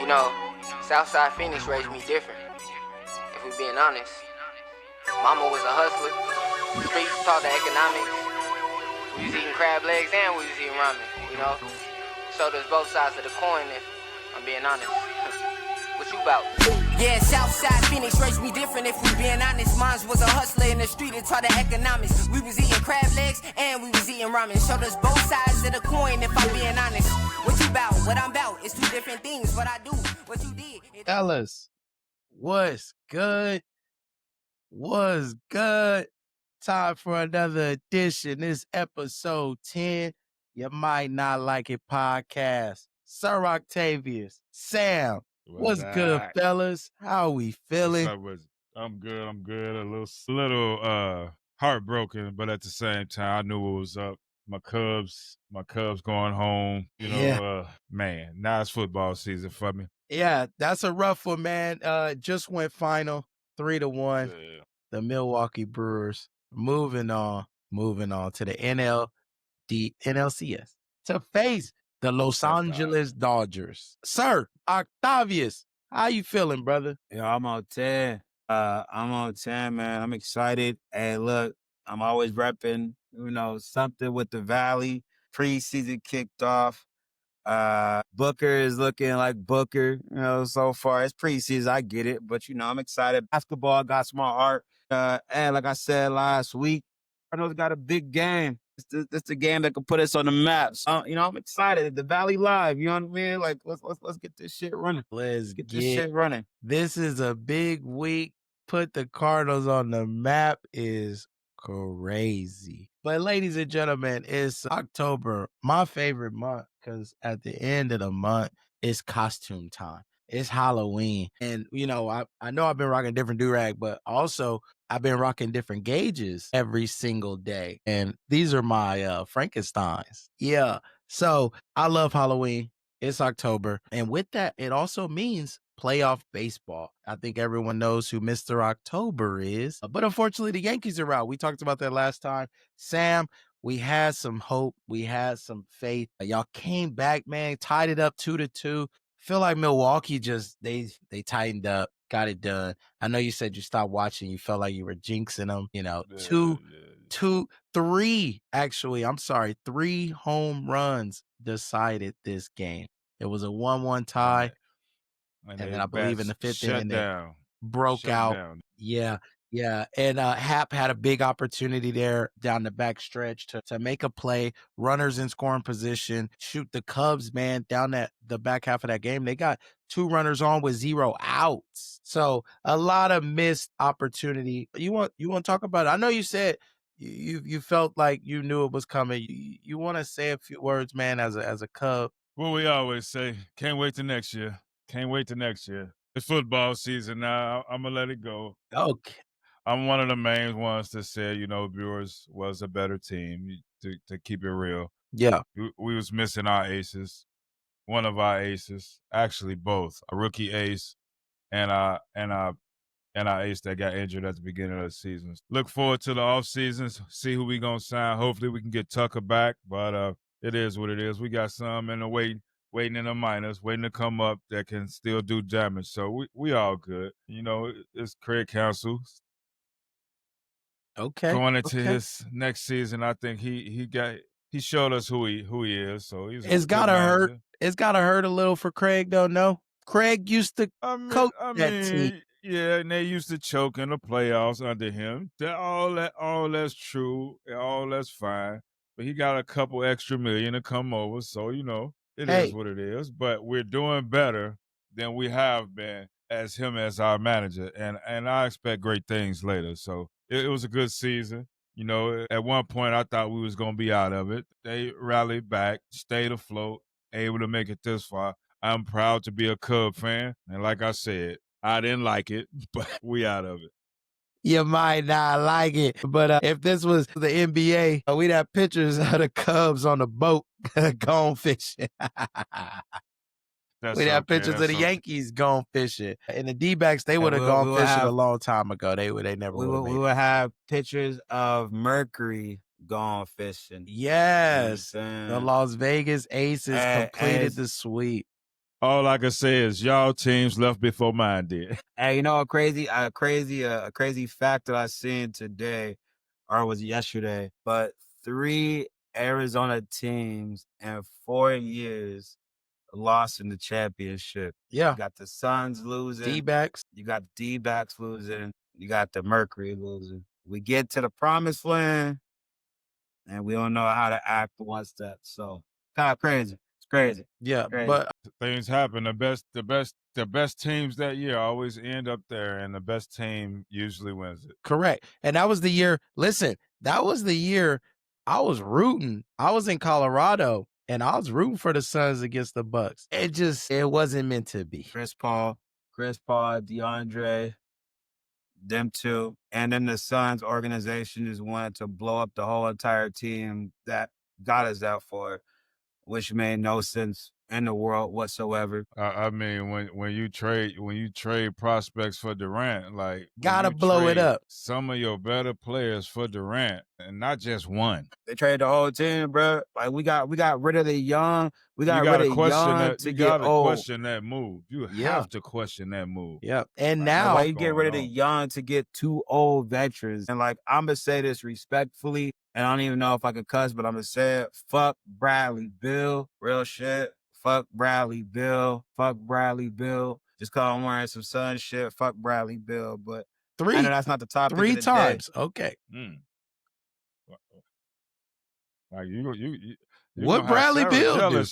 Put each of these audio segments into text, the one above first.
You know, Southside Phoenix raised me different, if we're being honest. Mama was a hustler. Streets taught the economics. We was eating crab legs and we was eating ramen, you know? So there's both sides of the coin, if I'm being honest. What you about? Yeah, Southside Phoenix raised me different, if we being honest. Mine was a hustler in the street and taught the economics. We was eating crab legs and we was eating ramen. Showed us both sides of the coin, if I'm being honest. What you about? What I'm about? It's two different things. What I do, what you did. Fellas, what's good? What's good? Time for another edition. This episode 10. You might not like it podcast. Sir Octavius, Sam, what's good, fellas? How we feeling? I'm good. A little heartbroken, but at the same time, I knew what was up. My Cubs going home. Man, now it's football season for me. Yeah, that's a rough one, man. Just went final 3-1. Yeah. The Milwaukee Brewers moving on to the NLCS to face the Los Angeles Dodgers. Sir Octavius, how you feeling, brother? Yo, I'm on 10. I'm on 10, man. I'm excited. Hey, look, I'm always repping, something with the Valley. Preseason kicked off. Booker is looking like Booker, so far. It's preseason, I get it, but, I'm excited. Basketball got my heart. And like I said last week, Cardinals got a big game. It's the game that could put us on the map. So, I'm excited. The Valley Live, you know what I mean? Like, let's get this shit running. Let's get this shit running. This is a big week. Put the Cardinals on the map is crazy. But ladies and gentlemen, it's October, my favorite month, because at the end of the month, it's costume time. It's Halloween. And, I know I've been rocking different do-rag, but also I've been rocking different gauges every single day. And these are my Frankensteins. Yeah. So I love Halloween. It's October. And with that, it also means playoff baseball. I think everyone knows who Mr. October is. But unfortunately, the Yankees are out. We talked about that last time. Sam, we had some hope. We had some faith. Y'all came back, man, tied it up 2-2. Feel like Milwaukee just, they tightened up, got it done. I know you said you stopped watching. You felt like you were jinxing them. 3 home runs decided this game. It was a 1-1 tie. And then I believe in the fifth inning, they broke out. Yeah. And Hap had a big opportunity there down the back stretch to make a play, runners in scoring position, shoot the Cubs, man, down the back half of that game. They got 2 runners on with 0 outs. So a lot of missed opportunity. You want to talk about it? I know you said you felt like you knew it was coming. You want to say a few words, man, as a Cub? Well, we always say, can't wait till next year. It's football season now. I'm going to let it go. Okay. I'm one of the main ones that said, Brewers was a better team, to keep it real. Yeah. We was missing our aces. One of our aces, actually both, a rookie ace and our ace that got injured at the beginning of the season. Look forward to the off seasons, see who we going to sign. Hopefully we can get Tucker back, but it is what it is. We got some in the waiting in the minors, waiting to come up that can still do damage. So we all good. It's Craig Counsell. Okay. Going into his next season, I think he showed us who he is. So it's gotta hurt. It's gotta hurt a little for Craig, though. No, Craig used to coach that team. Yeah, and they used to choke in the playoffs under him. All that's true. All that's fine. But he got a couple extra million to come over, so it is what it is. But we're doing better than we have been as him as our manager, and I expect great things later. So it was a good season. At one point I thought we was gonna be out of it. They rallied back, stayed afloat, able to make it this far. I'm proud to be a Cub fan, and like I said, I didn't like it, but we out of it. You might not like it, but if this was the NBA, we'd have pictures of the Cubs on the boat going fishing. We'd have pictures of the Yankees going fishing. And the D-backs, they would have gone fishing a long time ago. They never would have. We would have pictures of Mercury going fishing. Yes. The Las Vegas Aces completed the sweep. All I can say is y'all teams left before mine did. Hey, you know, a crazy fact that I seen today, or was yesterday, but 3 Arizona teams in 4 years lost in the championship. Yeah. You got the Suns losing. D-backs. You got the D-backs losing. You got the Mercury losing. We get to the promised land, and we don't know how to act once that. So, kind of crazy. It's crazy. Yeah, Crazy. but Things happen. The best teams that year always end up there, and the best team usually wins it. correct. And that was the year. Listen, that was the year I was rooting. I was in Colorado, and I was rooting for the Suns against the Bucks. It wasn't meant to be. Chris Paul, DeAndre, them two, and then the Suns organization just wanted to blow up the whole entire team that got us out for it, which made no sense in the world whatsoever. I mean, when you trade prospects for Durant, like Gotta blow it up. Some of your better players for Durant, and not just one. They traded the whole team, bro. Like we got rid of the young. We got rid of young to get old. Question that move. You have to question that move. Yep. And now why you get rid of the young to get 2 old veterans? And like I'm gonna say this respectfully, and I don't even know if I can cuss, but I'm gonna say it. Fuck Bradley Beal, real shit. Fuck Bradley Beal. Fuck Bradley Beal. Just cause I'm wearing some Sun shit. Fuck Bradley Beal. But I know that's not the topic. 3 of the times. day. Okay. Like you what Bradley Beal do?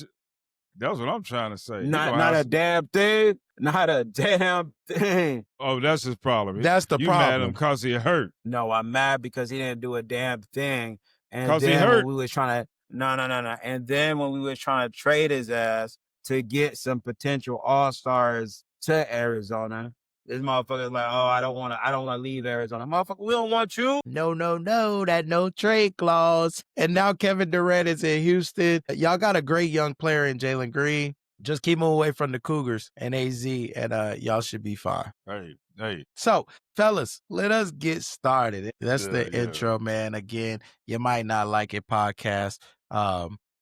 That's what I'm trying to say. Not a damn thing. Not a damn thing. Oh, that's his problem. That's the problem. You mad at him because he hurt. No, I'm mad because he didn't do a damn thing. And because then he hurt. When we was trying to no. And then when we was trying to trade his ass to get some potential all-stars to Arizona, this motherfucker's like, oh, I don't want to leave Arizona. Motherfucker, we don't want you. No, that no trade clause. And now Kevin Durant is in Houston. Y'all got a great young player in Jalen Green. Just keep him away from the Cougars and AZ, and y'all should be fine. Hey. So, fellas, let us get started. That's the intro, man. Again, you might not like it, podcast.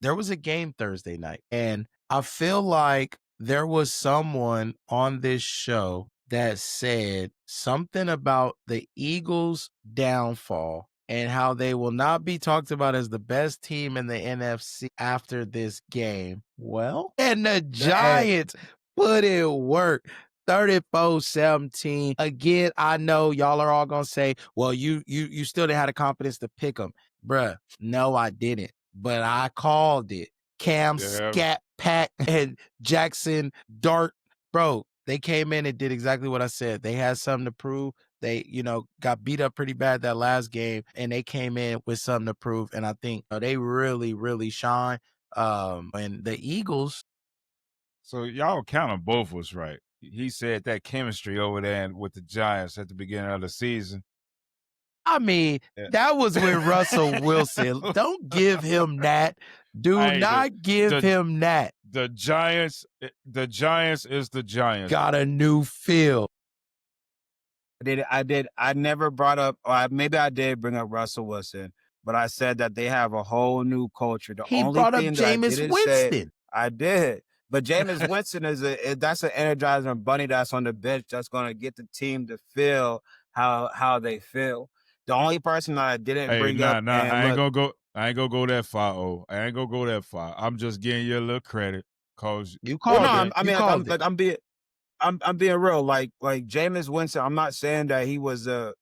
There was a game Thursday night, and I feel like there was someone on this show that said something about the Eagles' downfall and how they will not be talked about as the best team in the NFC after this game. Well, and the Giants put in work. 34-17. Again, I know y'all are all gonna say, well, you still didn't have the confidence to pick them. Bruh, no, I didn't. But I called it. Cam, Scat, Pack, and Jackson Dart. Bro, they came in and did exactly what I said. They had something to prove. They, got beat up pretty bad that last game, and they came in with something to prove. And I think they really, really shine. And the Eagles. So y'all kind of both was right. He said that chemistry over there with the Giants at the beginning of the season. I mean, that was with Russell Wilson. Don't give him that. Do not give him that. The Giants is the Giants. Got a new feel. I never brought up, or maybe I did bring up Russell Wilson, but I said that they have a whole new culture. He brought up Jameis Winston. I did. But Jameis Winston that's an energizer bunny that's on the bench that's going to get the team to feel how they feel. The only person that I didn't bring up. I ain't gonna go that far. Oh, I ain't gonna go that far. I'm just giving you a little credit because you called it. I'm being real. Like Jameis Winston. I'm not saying that he was going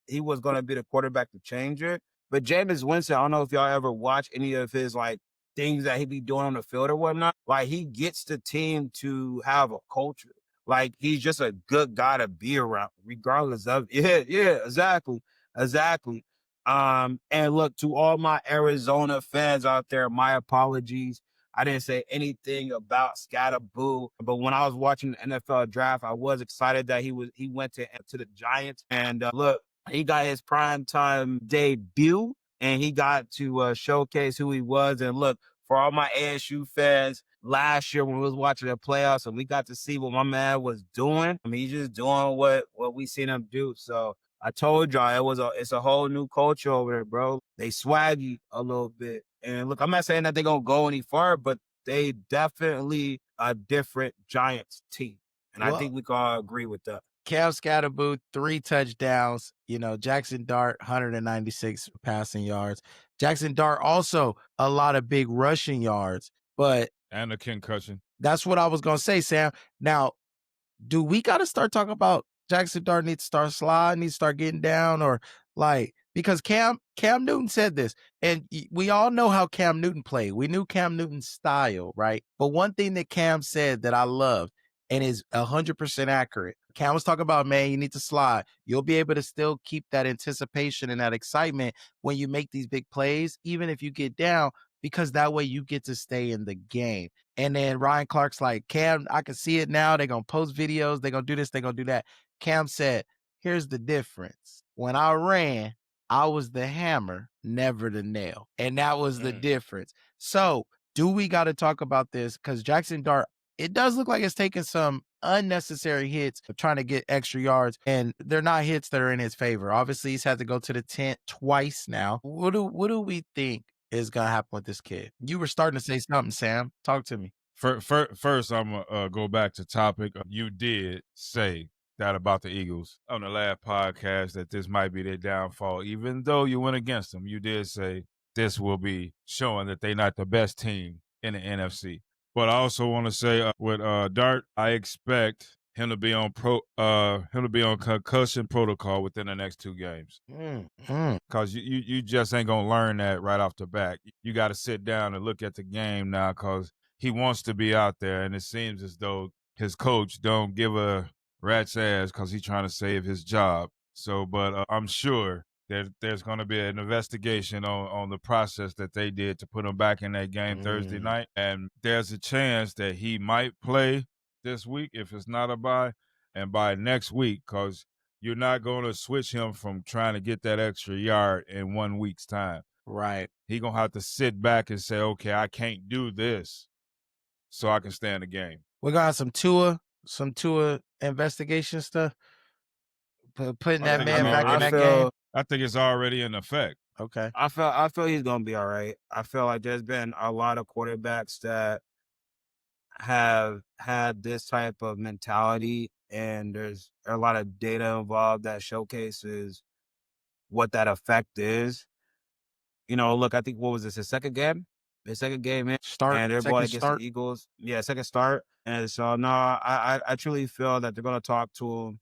to be the quarterback to change it, but Jameis Winston. I don't know if y'all ever watch any of his things that he be doing on the field or whatnot. Like he gets the team to have a culture. Like he's just a good guy to be around, regardless of exactly. And look, to all my Arizona fans out there, my apologies. I didn't say anything about Scatterboo, but when I was watching the NFL draft, I was excited that he went to the Giants. And look, he got his primetime debut, and he got to showcase who he was. And look, for all my ASU fans, last year when we was watching the playoffs and we got to see what my man was doing, I mean, he's just doing what we seen him do. So I told y'all it's a whole new culture over there, bro. They swaggy a little bit. And look, I'm not saying that they're going to go any far, but they definitely a different Giants team. And I think we can all agree with that. Cam Scatterboo, 3 touchdowns. Jackson Dart, 196 passing yards. Jackson Dart also a lot of big rushing yards, and a concussion. That's what I was going to say, Sam. Now, do we got to start talking about Jackson Dart needs to start sliding, needs to start getting down, or because Cam Newton said this, and we all know how Cam Newton played. We knew Cam Newton's style, right? But one thing that Cam said that I loved and is 100% accurate. Cam was talking about, man, you need to slide. You'll be able to still keep that anticipation and that excitement when you make these big plays, even if you get down, because that way you get to stay in the game. And then Ryan Clark's like, Cam, I can see it now. They're going to post videos. They're going to do this. They're going to do that. Cam said, here's the difference. When I ran, I was the hammer, never the nail. And that was the difference. So do we got to talk about this? Because Jackson Dart, it does look like it's taking some unnecessary hits of trying to get extra yards, and they're not hits that are in his favor. Obviously, he's had to go to the tent twice now. What do we think is going to happen with this kid? You were starting to say something, Sam. Talk to me. First, I'm going to go back to topic. You did say that about the Eagles on the last podcast, that this might be their downfall. Even though you went against them, you did say this will be showing that they're not the best team in the NFC. But I also want to say with Dart, I expect him to be on concussion protocol within the next 2 games. Because you just ain't gonna learn that right off the bat. You got to sit down and look at the game now, because he wants to be out there, and it seems as though his coach don't give a rat's ass because he's trying to save his job. So, but I'm sure there's going to be an investigation on the process that they did to put him back in that game Thursday night. And there's a chance that he might play this week if it's not a bye, and by next week, because you're not going to switch him from trying to get that extra yard in 1 week's time. Right. He going to have to sit back and say, okay, I can't do this so I can stay in the game. We're going to have some Tua investigation stuff. Putting that man back in that game. I think it's already in effect. Okay. I feel he's gonna be all right. I feel like there's been a lot of quarterbacks that have had this type of mentality, and there's a lot of data involved that showcases what that effect is. Look, I think, what was this, his second game? The second game in, and they're going against the Eagles. Yeah, second start. And so, no, I truly feel that they're going to talk to him,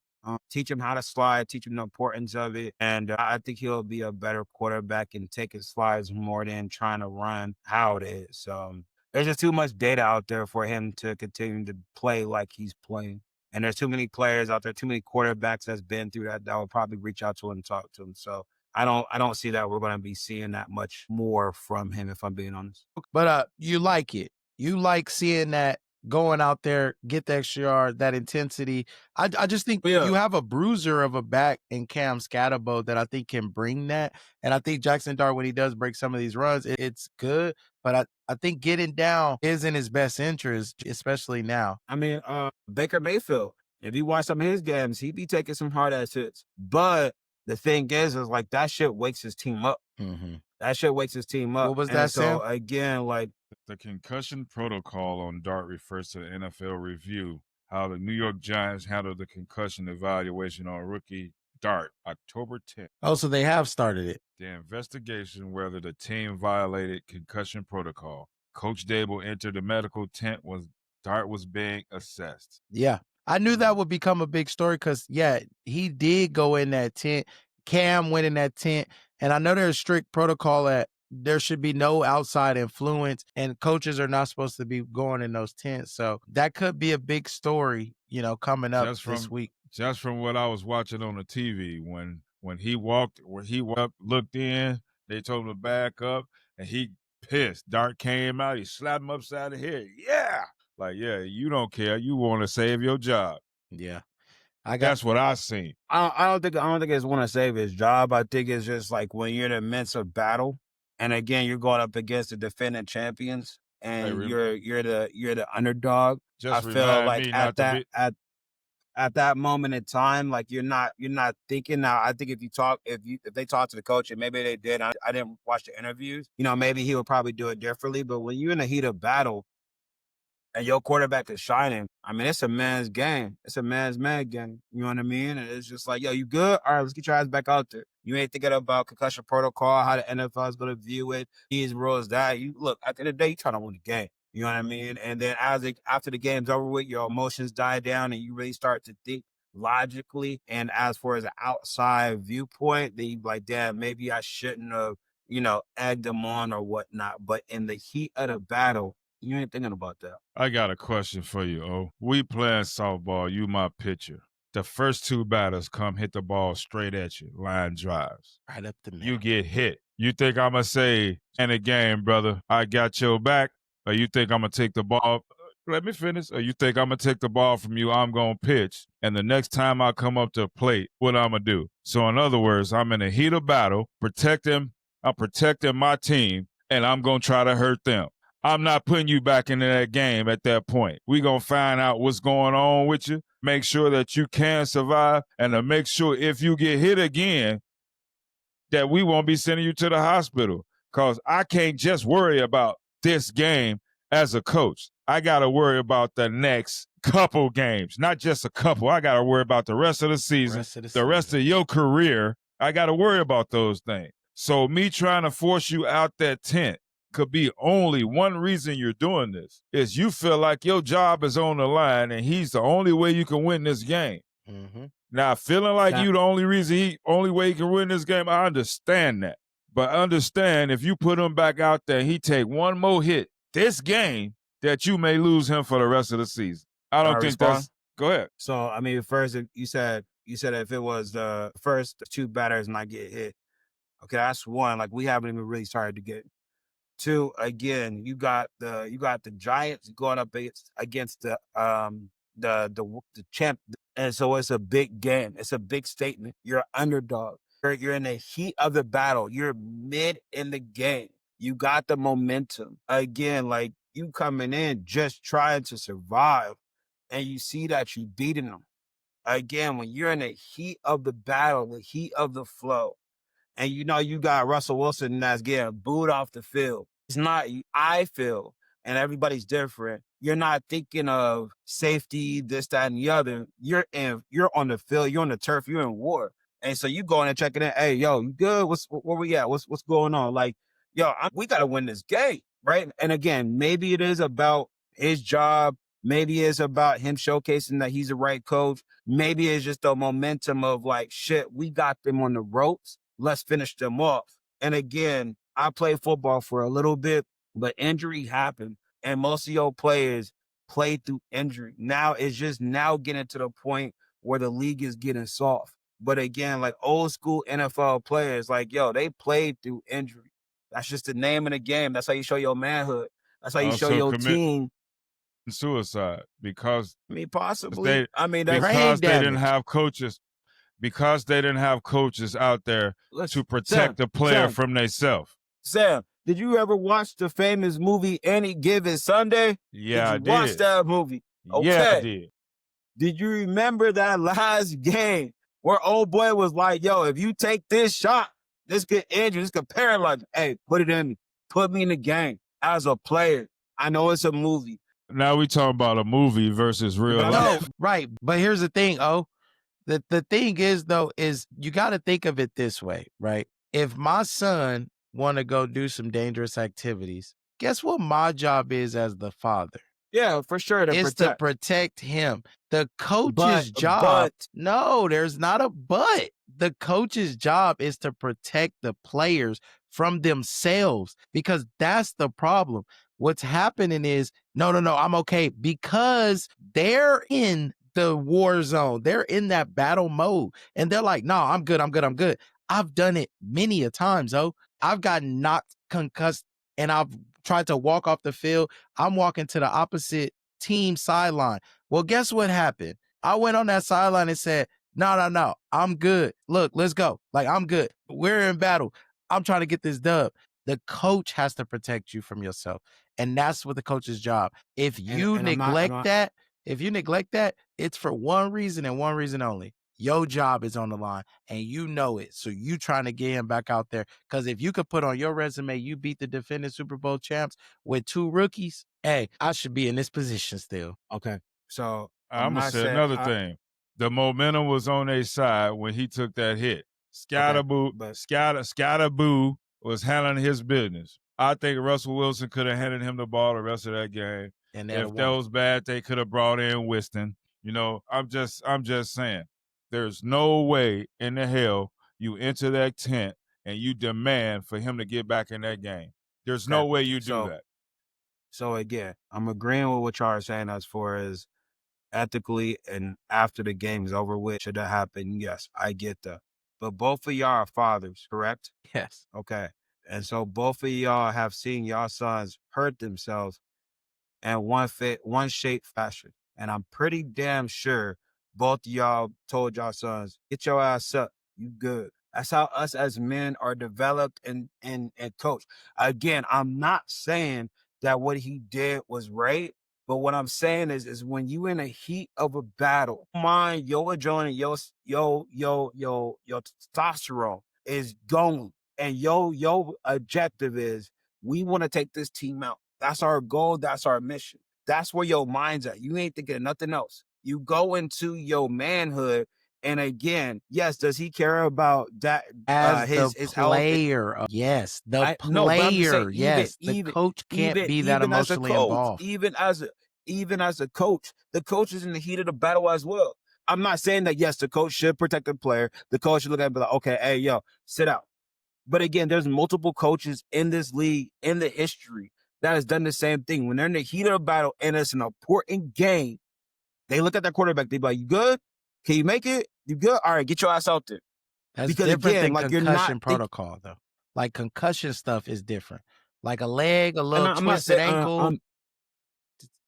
teach him how to slide, teach him the importance of it. And I think he'll be a better quarterback and take his slides more than trying to run how it is. So there's just too much data out there for him to continue to play like he's playing. And there's too many players out there, too many quarterbacks that's been through that will probably reach out to him and talk to him. So I don't see that we're going to be seeing that much more from him, if I'm being honest. But you like it. You like seeing that, going out there, get the extra yard, that intensity. I just think you have a bruiser of a back in Cam Scatterbo that I think can bring that. And I think Jackson Dart, when he does break some of these runs, it's good. But I think getting down is in his best interest, especially now. I mean, Baker Mayfield, if you watch some of his games, he be taking some hard-ass hits. But the thing is like that shit wakes his team up. Mm-hmm. That shit wakes his team up. What was that, Sam? So, again, like, the concussion protocol on Dart refers to the NFL review, how the New York Giants handled the concussion evaluation on rookie Dart, October 10th. Oh, so they have started it. The investigation whether the team violated concussion protocol. Coach Dable entered the medical tent when Dart was being assessed. Yeah. I knew that would become a big story because, he did go in that tent. Cam went in that tent. And I know there's strict protocol that there should be no outside influence, and coaches are not supposed to be going in those tents. So that could be a big story, coming up this week. Just from what I was watching on the TV, when he walked up, looked in, they told him to back up, and he pissed. Dart came out, he slapped him upside the head. Yeah. Like, you don't care. You want to save your job. Yeah. That's what I seen. I don't think it's want to save his job. I think it's just like when you're in the midst of battle, and again, you're going up against the defending champions, and you're the underdog. Just I feel like at that moment in time, like you're not thinking. Now, I think if they talk to the coach, and maybe they did, I didn't watch the interviews, maybe he would probably do it differently. But when you're in the heat of battle, and your quarterback is shining, I mean, it's a man's game. It's a man's game. You know what I mean? And it's just like, yo, you good? All right, let's get your ass back out there. You ain't thinking about concussion protocol, how the NFL is going to view it, these rules, that. You look, at the end of the day, you trying to win the game. You know what I mean? And then after the game's over with, your emotions die down and you really start to think logically. And as far as an outside viewpoint, then you be like, damn, maybe I shouldn't have, egged them on or whatnot. But in the heat of the battle, you ain't thinking about that. I got a question for you, O. We playing softball, you my pitcher. The first two batters come hit the ball straight at you, line drives. Right up the middle. You get hit. You think I'm going to say, in the game, brother, I got your back? Or you think I'm going to take the ball? Let me finish. Or you think I'm going to take the ball from you, I'm going to pitch, and the next time I come up to the plate, what I'm going to do? So in other words, I'm in the heat of battle, I'm protecting my team, and I'm going to try to hurt them. I'm not putting you back into that game at that point. We're going to find out what's going on with you, make sure that you can survive, and to make sure if you get hit again, that we won't be sending you to the hospital. Because I can't just worry about this game as a coach. I got to worry about the next couple games, not just a couple. I got to worry about the rest of the season, the rest of your career. I got to worry about those things. So me trying to force you out that tent could be only one reason you're doing this, is you feel like your job is on the line and he's the only way you can win this game. Mm-hmm. Now, feeling like you the only way he can win this game, I understand that. But understand, if you put him back out there, he take one more hit this game, that you may lose him for the rest of the season. I don't think that's... Go ahead. So, I mean, first, you said if it was the first two batters and I get hit, okay, that's one. Like, we haven't even really started to get. Two, again, you got the Giants going up against the champ, and so it's a big game. It's a big statement. You're an underdog. You're in the heat of the battle. You're mid in the game. You got the momentum. Again, like, you coming in just trying to survive, and you see that you beating them. Again, when you're in the heat of the battle, the heat of the flow, and you got Russell Wilson that's getting booed off the field. It's not, I feel, and everybody's different. You're not thinking of safety, this, that, and the other. You're on the field, you're on the turf, you're in war. And so you go in and check it in. Hey, yo, you good? Where we at? What's going on? Like, yo, we got to win this game, right? And again, maybe it is about his job. Maybe it's about him showcasing that he's the right coach. Maybe it's just the momentum of like, shit, we got them on the ropes. Let's finish them off. And again, I played football for a little bit, but injury happened. And most of your players played through injury. Now it's just getting to the point where the league is getting soft. But again, like old school NFL players, like, yo, they played through injury. That's just the name of the game. That's how you show your manhood. That's how you show your team. Suicide, because possibly. Because they didn't have coaches. Because they didn't have coaches out there to protect the player from themselves. Sam, did you ever watch the famous movie Any Given Sunday? Yeah, I did. Watch that movie? Okay. Yeah, I did. Did you remember that last game where old boy was like, yo, if you take this shot, this could injure, this could paralyze. Hey, put it in me. Put me in the game as a player. I know it's a movie. Now we talking about a movie versus real life. No, right. But here's the thing, The thing is, though, is you got to think of it this way, right? If my son want to go do some dangerous activities, guess what my job is as the father? Yeah, for sure. To protect him. The coach's job. No, there's not a but. The coach's job is to protect the players from themselves, because that's the problem. What's happening is, no, I'm okay, because they're in the war zone. They're in that battle mode. And they're like, no, I'm good. I've done it many a times, I've gotten knocked, concussed, and I've tried to walk off the field. I'm walking to the opposite team sideline. Well, guess what happened? I went on that sideline and said, no, I'm good. Look, let's go. Like, I'm good. We're in battle. I'm trying to get this dub. The coach has to protect you from yourself. And that's what the coach's job. If you neglect that, it's for one reason and one reason only. Your job is on the line, and you know it. So you trying to get him back out there. Because if you could put on your resume, you beat the defending Super Bowl champs with 2 rookies, hey, I should be in this position still. Okay. So I'm gonna say another thing. The momentum was on their side when he took that hit. Scatterboo was handling his business. I think Russell Wilson could have handed him the ball the rest of that game. And if that was bad, they could have brought in Winston. You know, I'm just saying. There's no way in the hell you enter that tent and you demand for him to get back in that game. There's no way you do that. So again, I'm agreeing with what y'all are saying as far as ethically and after the game is over with, should that happen? Yes, I get that. But both of y'all are fathers, correct? Yes. Okay. And so both of y'all have seen y'all sons hurt themselves in one shape, fashion. And I'm pretty damn sure both of y'all told y'all sons, get your ass up. You good. That's how us as men are developed and coached. Again, I'm not saying that what he did was right, but what I'm saying is when you in the heat of a battle, mind your adrenaline, your testosterone is going, and your objective is we want to take this team out. That's our goal. That's our mission. That's where your mind's at. You ain't thinking of nothing else. You go into your manhood. And again, yes, does he care about that? As his player, yes, the player, no, but I'm just saying, yes, the coach can't be that emotionally involved. Even as a coach, the coach is in the heat of the battle as well. I'm not saying that, yes, the coach should protect the player. The coach should look at it and be like, okay, hey, yo, sit out. But again, there's multiple coaches in this league, in the history, that has done the same thing. When they're in the heat of the battle and it's an important game, they look at their quarterback, they be like, you good? Can you make it? You good? All right, get your ass out there. That's because different again, than like concussion protocol, though. Like concussion stuff is different. Like a leg, a little twisted ankle.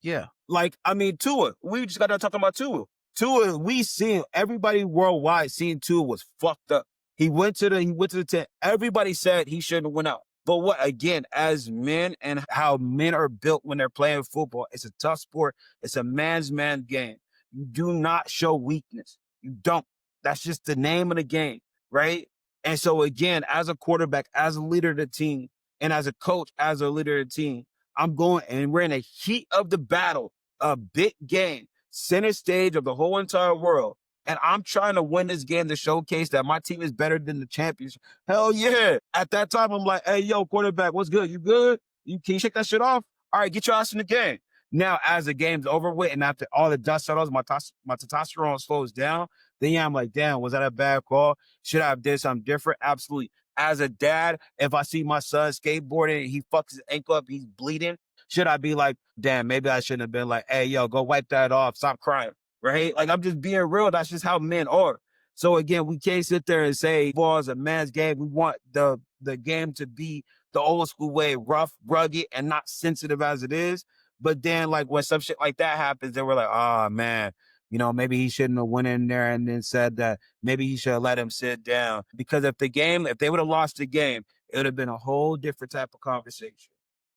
Yeah. Like, I mean, Tua. We just got done talking about Tua. Tua, we seen everybody worldwide seeing Tua was fucked up. He went to the tent. Everybody said he shouldn't have went out. But what, again, as men and how men are built when they're playing football, it's a tough sport. It's a man's man game. You do not show weakness. You don't. That's just the name of the game, right? And so again, as a quarterback, as a leader of the team, and as a coach, as a leader of the team, I'm going, and we're in the heat of the battle, a big game, center stage of the whole entire world. And I'm trying to win this game to showcase that my team is better than the champions. Hell yeah. At that time, I'm like, hey, yo, quarterback, what's good? You good? Can you shake that shit off? All right, get your ass in the game. Now, as the game's over with and after all the dust settles, my testosterone slows down. Then I'm like, damn, was that a bad call? Should I have did something different? Absolutely. As a dad, if I see my son skateboarding and he fucks his ankle up, he's bleeding, should I be like, damn, maybe I shouldn't have been like, hey, yo, go wipe that off. Stop crying. Right? Like, I'm just being real. That's just how men are. So again, we can't sit there and say football is a man's game. We want the game to be the old school way, rough, rugged, and not sensitive as it is. But then, like, when some shit like that happens, then we're like, oh, man, you know, maybe he shouldn't have went in there and then said that maybe he should have let him sit down. Because if they would have lost the game, it would have been a whole different type of conversation.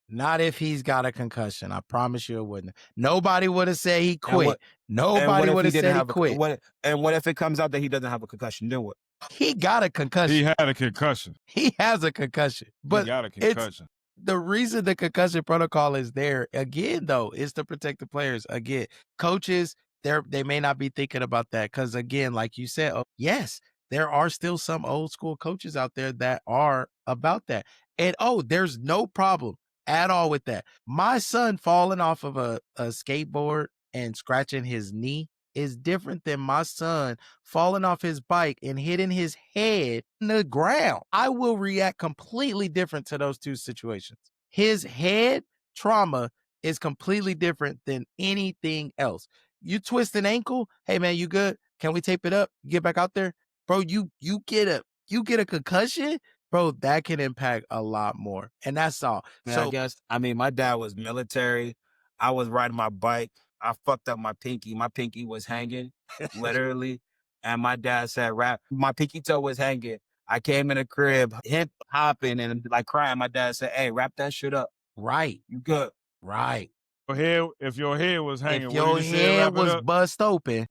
Not if he's got a concussion. I promise you it wouldn't. Nobody would have said he quit. Nobody would have said he quit. And what if it comes out that he doesn't have a concussion? Then what? He got a concussion. He had a concussion. He has a concussion. But he got a concussion. The reason the concussion protocol is there, again, though, is to protect the players. Again, coaches, they may not be thinking about that because, again, like you said, yes, there are still some old school coaches out there that are about that. And, there's no problem at all with that. My son falling off of a skateboard and scratching his knee is different than my son falling off his bike and hitting his head in the ground. I will react completely different to those two situations. His head trauma is completely different than anything else. You twist an ankle, hey man, you good? Can we tape it up? Get back out there? Bro, you get a concussion? Bro, that can impact a lot more. And that's all. Man, I mean, my dad was military. I was riding my bike. I fucked up my pinky. My pinky was hanging, literally. And my dad said, rap. My pinky toe was hanging. I came in the crib, hip hopping and like crying. My dad said, hey, wrap that shit up. Right. You good. Right. If your head was hanging, if your head was bust open.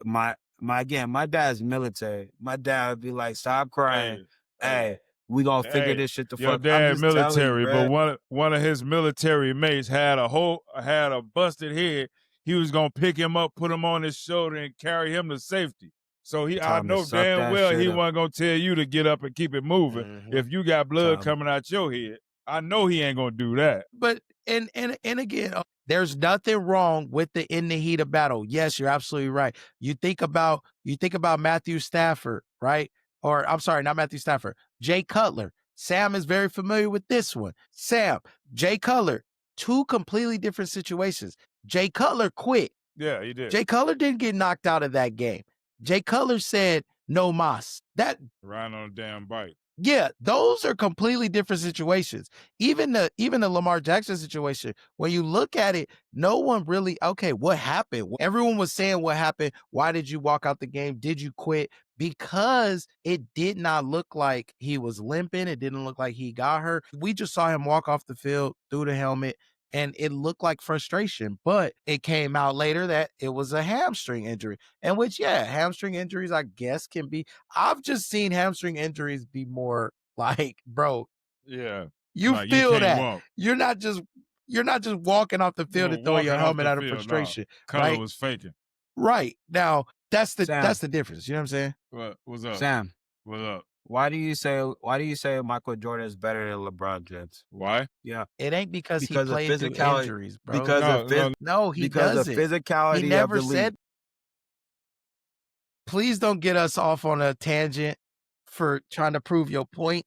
My dad's military. My dad would be like, stop crying. Hey, We gonna figure this shit the your fuck. dad I'm just military, telling you, but one of his military mates had a busted head. He was gonna pick him up, put him on his shoulder, and carry him to safety. So I know damn well he wasn't gonna tell you to get up and keep it moving. Mm-hmm. If you got blood coming out your head, I know he ain't gonna do that. But and again, there's nothing wrong with the in the heat of battle. Yes, you're absolutely right. You think about Matthew Stafford, right? Or I'm sorry, not Matthew Stafford, Jay Cutler. Sam is very familiar with this one. Sam, Jay Cutler, two completely different situations. Jay Cutler quit. Yeah, he did. Jay Cutler didn't get knocked out of that game. Jay Cutler said, no mas. That riding on a damn bike. Yeah, those are completely different situations. Even the Lamar Jackson situation, when you look at it, no one really, okay, what happened? Everyone was saying what happened. Why did you walk out the game? Did you quit? Because it did not look like he was limping. It didn't look like he got hurt. We just saw him walk off the field through the helmet, and it looked like frustration, but it came out later that it was a hamstring injury. And which, yeah, hamstring injuries, I guess, can be. I've just seen hamstring injuries be more like, bro. Yeah. You feel that. Walk. You're not just walking off the field and throwing your helmet out of frustration. Cutler right? was faking. Right. Now, that's the Sam. difference. You know what I'm saying? What's up? Sam. What's up? Why do you say Michael Jordan is better than LeBron James? Why? Yeah. It ain't because he played through injuries, bro. Because he doesn't. of physicality. He never of the said. league. Please don't get us off on a tangent for trying to prove your point.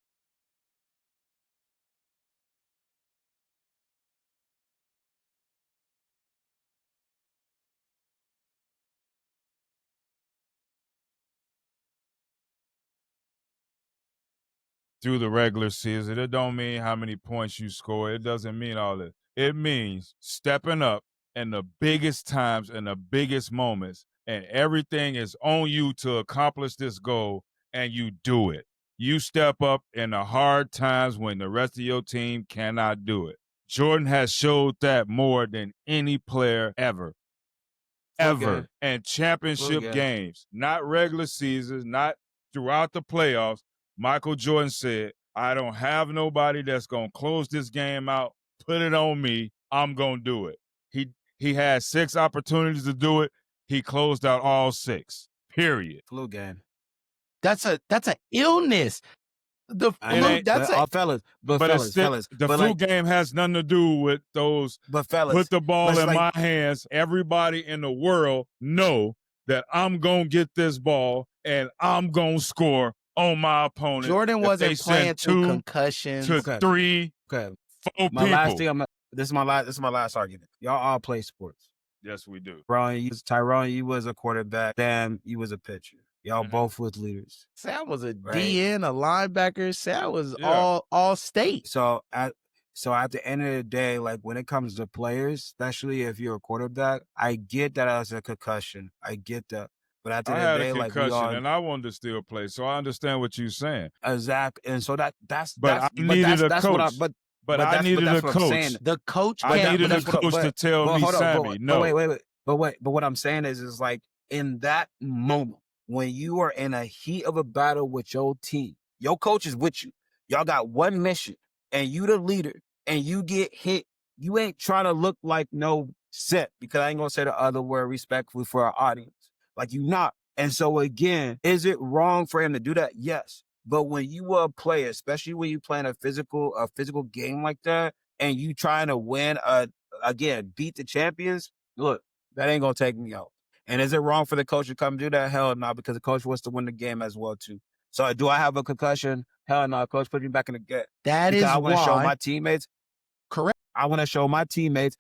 Through the regular season, it don't mean how many points you score. It doesn't mean all that. It means stepping up in the biggest times and the biggest moments, and everything is on you to accomplish this goal, and you do it. You step up in the hard times when the rest of your team cannot do it. Jordan has showed that more than any player ever. Ever. And championship games, not regular seasons, not throughout the playoffs. Michael Jordan said, I don't have nobody that's going to close this game out. Put it on me. I'm going to do it. He had 6 opportunities to do it. He closed out all 6. Period. Flu game. That's a illness. The flu, fellas. The flu game has nothing to do with those. But fellas, put the ball in my hands. Everybody in the world know that I'm going to get this ball and I'm going to score on my opponent. Jordan wasn't playing through concussions. To 3, 4 people. This is my last argument. Y'all all play sports. Yes, we do. Tyrone, you was a quarterback. Sam, you was a pitcher. Y'all both was leaders. Sam was a DN, a linebacker. Sam was all state. So at the end of the day, like when it comes to players, especially if you're a quarterback, I get that as a concussion. I get that. But at the end of the day, like and I wanted to still play, so I understand what you're saying. Exactly, and so that's. I needed a coach. But I needed a coach. The coach. I needed a coach to tell me, Sammy, no. But what I'm saying is like in that moment when you are in a heat of a battle with your team, your coach is with you. Y'all got one mission, and you the leader, and you get hit. You ain't trying to look like no set, because I ain't gonna say the other word respectfully for our audience. Like you not. And so again, is it wrong for him to do that? Yes. But when you are a player, especially when you playing a physical game like that, and you trying to win, beat the champions, look, that ain't gonna take me out. And is it wrong for the coach to come do that? Hell no, because the coach wants to win the game as well too. So do I have a concussion? Hell no, coach, put me back in the game. That is why I want to show my teammates. Correct. I want to show my teammates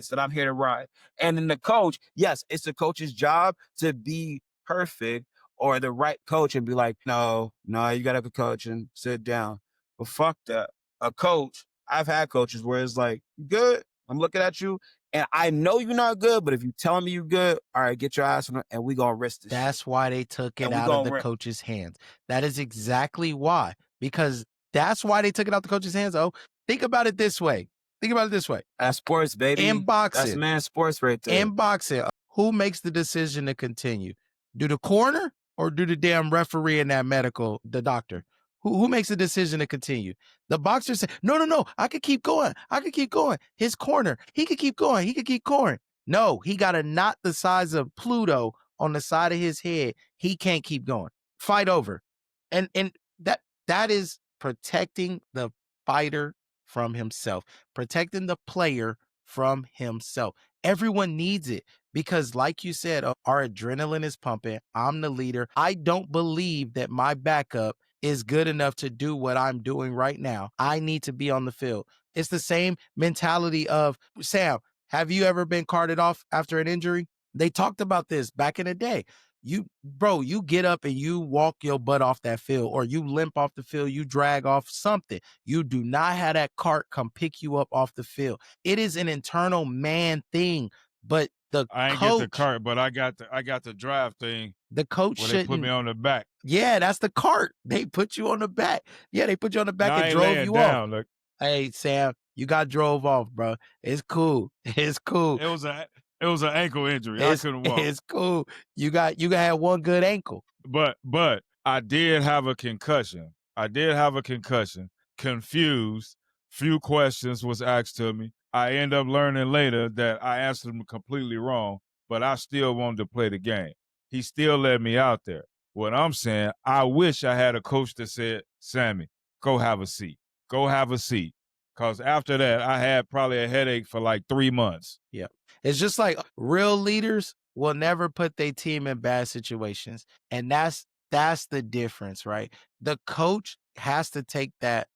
that I'm here to ride. And then the coach, yes, it's the coach's job to be perfect or the right coach and be like, no, you got to have a coach and sit down. But fuck that. A coach, I've had coaches where it's like, you good? I'm looking at you and I know you're not good, but if you telling me you're good, all right, get your ass on it and we gonna risk this. That's why they took it out of the coach's hands. That is exactly why. Because that's why they took it out the coach's hands. Oh, think about it this way. That's sports, baby. In boxing. That's man sports right there. In boxing, who makes the decision to continue? Do the corner or do the damn referee and the doctor? Who makes the decision to continue? The boxer said, no, I could keep going. I could keep going. His corner, he could keep going. He could keep going. No, he got a knot the size of Pluto on the side of his head. He can't keep going. Fight over. And that is protecting the fighter from himself, protecting the player from himself. Everyone needs it because, like you said, our adrenaline is pumping. I'm the leader. I don't believe that my backup is good enough to do what I'm doing right now. I need to be on the field. It's the same mentality of, Sam, have you ever been carted off after an injury? They talked about this back in the day. You get up and you walk your butt off that field, or you limp off the field, you drag off something. You do not have that cart come pick you up off the field. It is an internal man thing, but I ain't get the cart, but I got the drive thing. The coach where they put me on the back. Yeah, that's the cart. They put you on the back. Yeah, they put you on the back and drove you down, off. Look. Hey, Sam, you got drove off, bro. It's cool. It's cool. It was an ankle injury. I couldn't walk. It's cool. You got have one good ankle. But I did have a concussion. Confused. Few questions was asked to me. I end up learning later that I answered them completely wrong, but I still wanted to play the game. He still let me out there. What I'm saying, I wish I had a coach that said, Sammy, go have a seat. Go have a seat. Because after that, I had probably a headache for like 3 months. Yeah. It's just like real leaders will never put their team in bad situations. And that's the difference, right? The coach has to take that,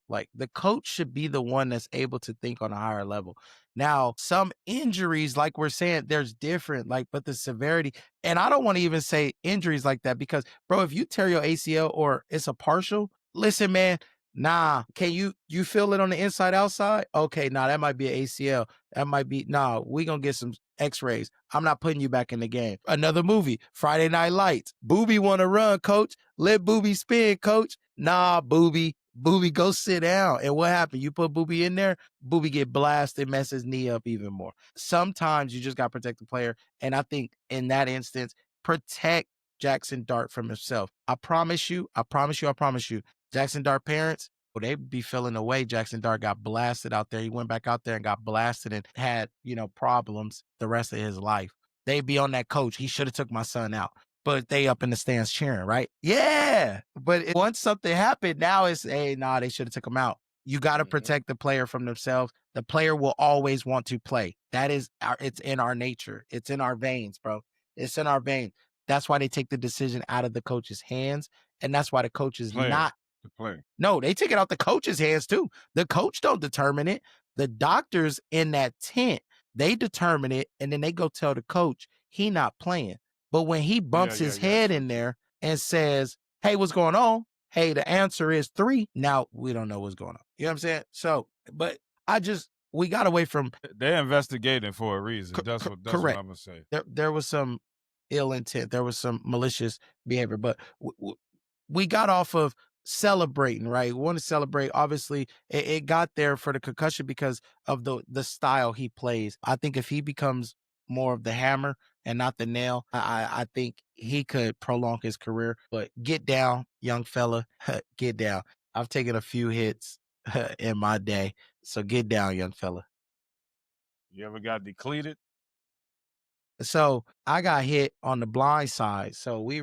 like the coach should be the one that's able to think on a higher level. Now, some injuries, like we're saying, there's different, but the severity, and I don't want to even say injuries like that because, bro, if you tear your ACL or it's a partial, listen, man, nah, can you feel it on the inside outside? Okay, nah, that might be an ACL. That might be, nah, we gonna get some x-rays. I'm not putting you back in the game. Another movie, Friday Night Lights. Booby wanna run, coach. Let Booby spin, coach. Nah, Booby, go sit down. And what happened? You put Booby in there, Booby get blasted, mess his knee up even more. Sometimes you just gotta protect the player. And I think in that instance, protect Jackson Dart from himself. I promise you. Jackson Dart parents, they be feeling away. Jackson Dart got blasted out there. He went back out there and got blasted and had, problems the rest of his life. They be on that coach. He should have took my son out. But they up in the stands cheering, right? Yeah. But once something happened, now it's, hey, nah, they should have took him out. You got to protect the player from themselves. The player will always want to play. That is, it's in our nature. It's in our veins, bro. It's in our veins. That's why they take the decision out of the coach's hands. And that's why the coach is not. To play. No, they take it out the coach's hands too. The coach don't determine it. The doctors in that tent, they determine it, and then they go tell the coach he not playing. But when he bumps his head in there and says, hey, what's going on? Hey, the answer is 3. Now we don't know what's going on. You know what I'm saying? So, but we got away from. They're investigating for a reason. That's correct. what I'm going to say. There was some ill intent. There was some malicious behavior, but we got off of celebrating, right? We want to celebrate. Obviously, it got there for the concussion because of the style he plays. I think if he becomes more of the hammer and not the nail, I think he could prolong his career. But get down, young fella. Get down. I've taken a few hits in my day, so get down, young fella. You ever got depleted? So I got hit on the blind side. So we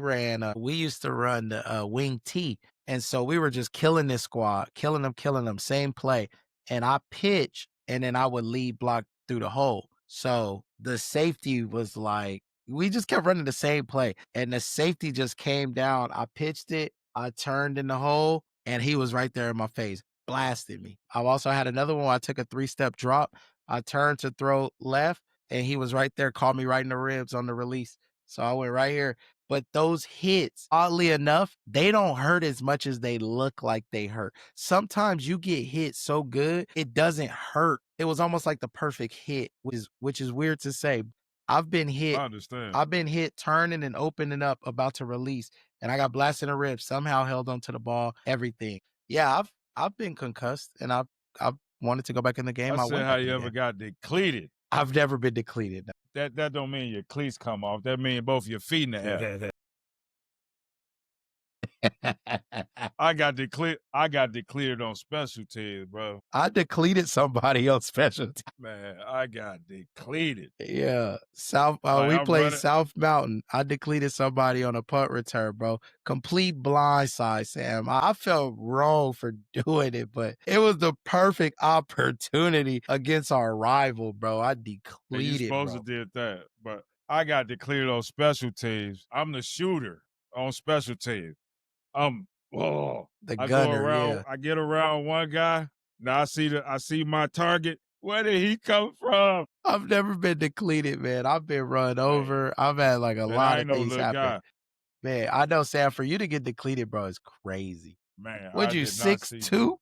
used to run the wing T. And so we were just killing this squad, killing them, same play. And I pitch, and then I would lead block through the hole. So the safety was like, we just kept running the same play. And the safety just came down. I pitched it. I turned in the hole, and he was right there in my face, blasted me. I also had another one where I took a 3-step drop. I turned to throw left, and he was right there, caught me right in the ribs on the release. So I went right here. But those hits, oddly enough, they don't hurt as much as they look like they hurt. Sometimes you get hit so good, it doesn't hurt. It was almost like the perfect hit, which is weird to say. I've been hit. I understand. I've been hit turning and opening up, about to release, and I got blasted in the ribs, somehow held onto the ball, everything. Yeah, I've been concussed, and I've wanted to go back in the game. I said, how you ever got depleted? I've never been depleted. That don't mean your cleats come off. That means both your feet in the air. I got declared on special teams, bro. I depleted somebody on special teams. Man, I got depleted. Yeah. South Like, we I'm played running. South Mountain. I depleted somebody on a punt return, bro. Complete blindside, Sam. I felt wrong for doing it, but it was the perfect opportunity against our rival, bro. I And you depleted, supposed bro. to did that, but I got declared on special teams. I'm the shooter on special teams. The I go gunner, around, yeah. I get around one guy. Now I see my target. Where did he come from? I've never been depleted, man. I've been run Man, over. I've had like a and lot I of ain't no things little happen. guy. Man, I know, Sam, for you to get depleted, bro, is crazy. Man, What'd I you, did not see. 6'2",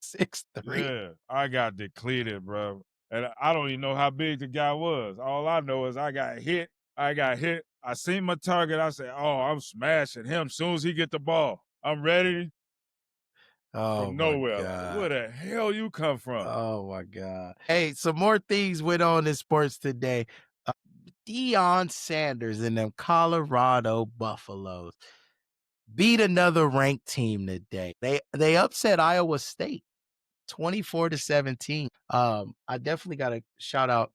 6'3"? Yeah, I got depleted, bro. And I don't even know how big the guy was. All I know is I got hit. I seen my target. I said, "Oh, I'm smashing him." Soon as he get the ball, I'm ready Oh from my nowhere. Like, God. where the hell you come from? Oh my God. Hey, some more things went on in sports today. Deion Sanders and them Colorado Buffaloes beat another ranked team today. They upset Iowa State 24-17. I definitely got to shout out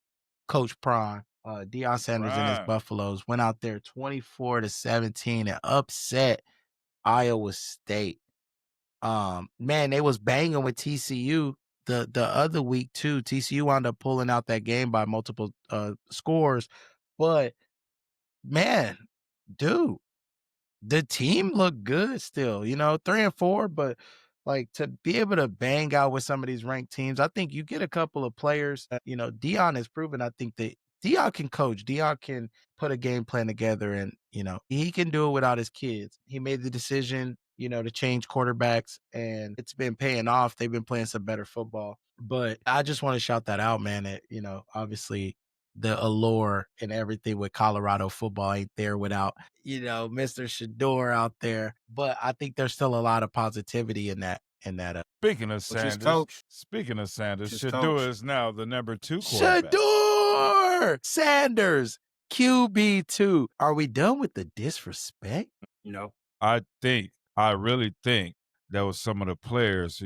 Coach Prime. Deion Sanders and his Prime. Buffaloes went out there 24-17 and upset Iowa State. Man, they was banging with TCU the other week too. TCU wound up pulling out that game by multiple scores, but man, dude, the team looked good still, 3-4, but like to be able to bang out with some of these ranked teams, I think you get a couple of players. Deion has proven, I think that Deion can coach. Deion can put a game plan together and, he can do it without his kids. He made the decision, to change quarterbacks and it's been paying off. They've been playing some better football, but I just want to shout that out, man. That, obviously the allure and everything with Colorado football ain't there without, Mr. Shador out there. But I think there's still a lot of positivity in that. Speaking of Sanders, Just Shador coach. is now the number 2 quarterback. Shador Sanders, QB2. Are we done with the disrespect? No. I really think that was some of the players,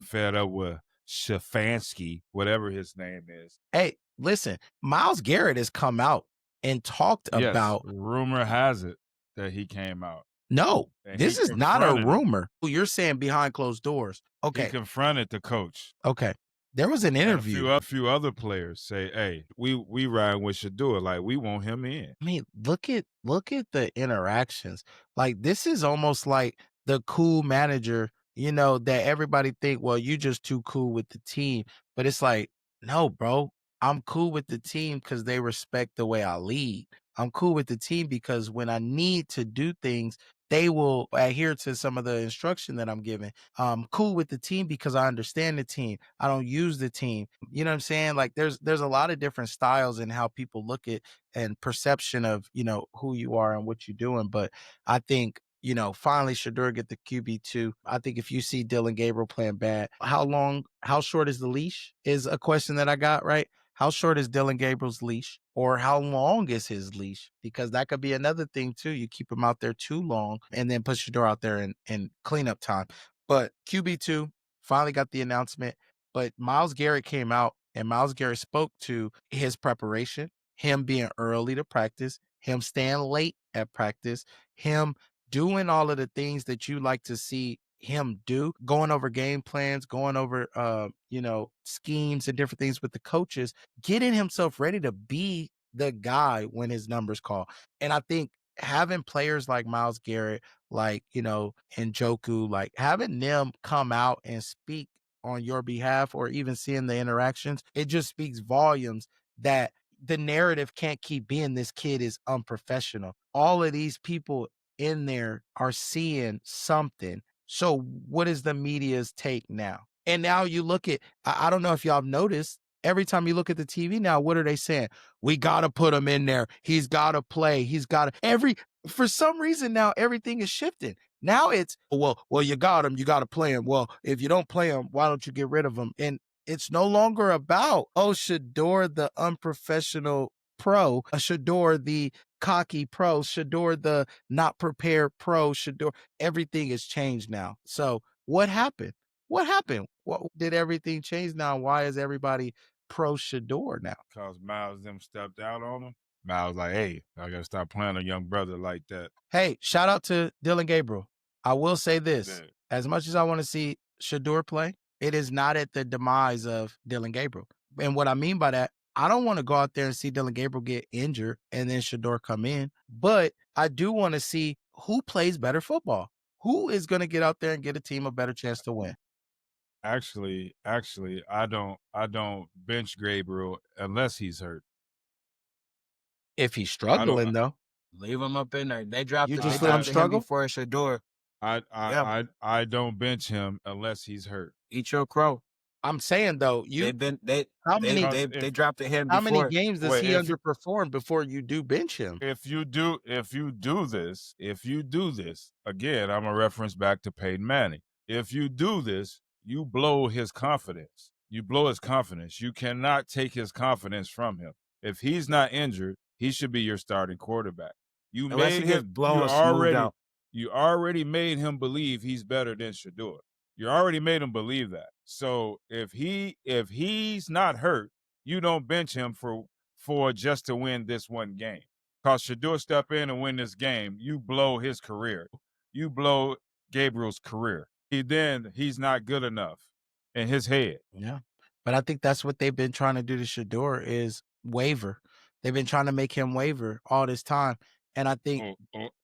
fed up with Stefanski, whatever his name is. Hey, listen, Myles Garrett has come out and talked about. Rumor has it that he came out. No, And this he is not a confronted him. rumor. You're saying behind closed doors. He Okay. confronted the coach. Okay. There was an And interview. a few other players say, "Hey, we ride with Shador, like we want him in." I mean, look at the interactions. Like this is almost like the cool manager, that everybody think, well, you just too cool with the team. But it's like, no, bro, I'm cool with the team because they respect the way I lead. I'm cool with the team because when I need to do things, they will adhere to some of the instruction that I'm giving. I'm cool with the team because I understand the team. I don't use the team. You know what I'm saying? Like there's a lot of different styles in how people look at and perception of, who you are and what you're doing. But I think, finally Shador get the QB2. I think if you see Dylan Gabriel playing bad, how short is the leash is a question that I got, right? How short is Dylan Gabriel's leash or how long is his leash? Because that could be another thing too. You keep him out there too long and then put Shador out there in cleanup time. But QB2 finally got the announcement, but Myles Garrett came out and Myles Garrett spoke to his preparation, him being early to practice, him staying late at practice, him doing all of the things that you like to see him do, going over game plans, going over schemes and different things with the coaches, getting himself ready to be the guy when his numbers call. And I think having players like Myles Garrett, like, and Joku, like having them come out and speak on your behalf or even seeing the interactions, it just speaks volumes that the narrative can't keep being this kid is unprofessional. All of these people in there are seeing something. So what is the media's take now? And now you look at, I don't know if y'all have noticed, every time you look at the TV now, what are they saying? We got to put him in there. He's got to play. For some reason now everything is shifting. Now it's, well, you got him. You got to play him. Well, if you don't play him, why don't you get rid of him? And it's no longer about, Shador, the unprofessional pro, Shador, the cocky pro, Shador the not prepared pro, Shador. Everything has changed now. So what happened? What happened? What did everything change now? Why is everybody pro Shador now? Because Miles them stepped out on him. Miles like, hey, I gotta stop playing a young brother like that. Hey, shout out to Dylan Gabriel. I will say this. Yeah. As much as I want to see Shador play, it is not at the demise of Dylan Gabriel. And what I mean by that, I don't want to go out there and see Dylan Gabriel get injured and then Shador come in. But I do want to see who plays better football. Who is going to get out there and get a team a better chance to win? Actually, I don't bench Gabriel unless he's hurt. If he's struggling, though, leave him up in there. They dropped you it. just They let him drafted him struggle. before Shador. I don't bench him unless he's hurt. Eat your crow. I'm saying though, they drafted him how before. many games does he underperform before you do bench him? If you do this, again, I'm a reference back to Peyton Manning. If you do this, you blow his confidence. You blow his confidence. You cannot take his confidence from him. If he's not injured, he should be your starting quarterback. You already made him believe he's better than Shador. You already made him believe that. So if he's not hurt, you don't bench him for just to win this one game. Because Shador step in and win this game, you blow his career. You blow Gabriel's career. He's not good enough in his head. Yeah. But I think that's what they've been trying to do to Shador is waver. They've been trying to make him waver all this time. And I think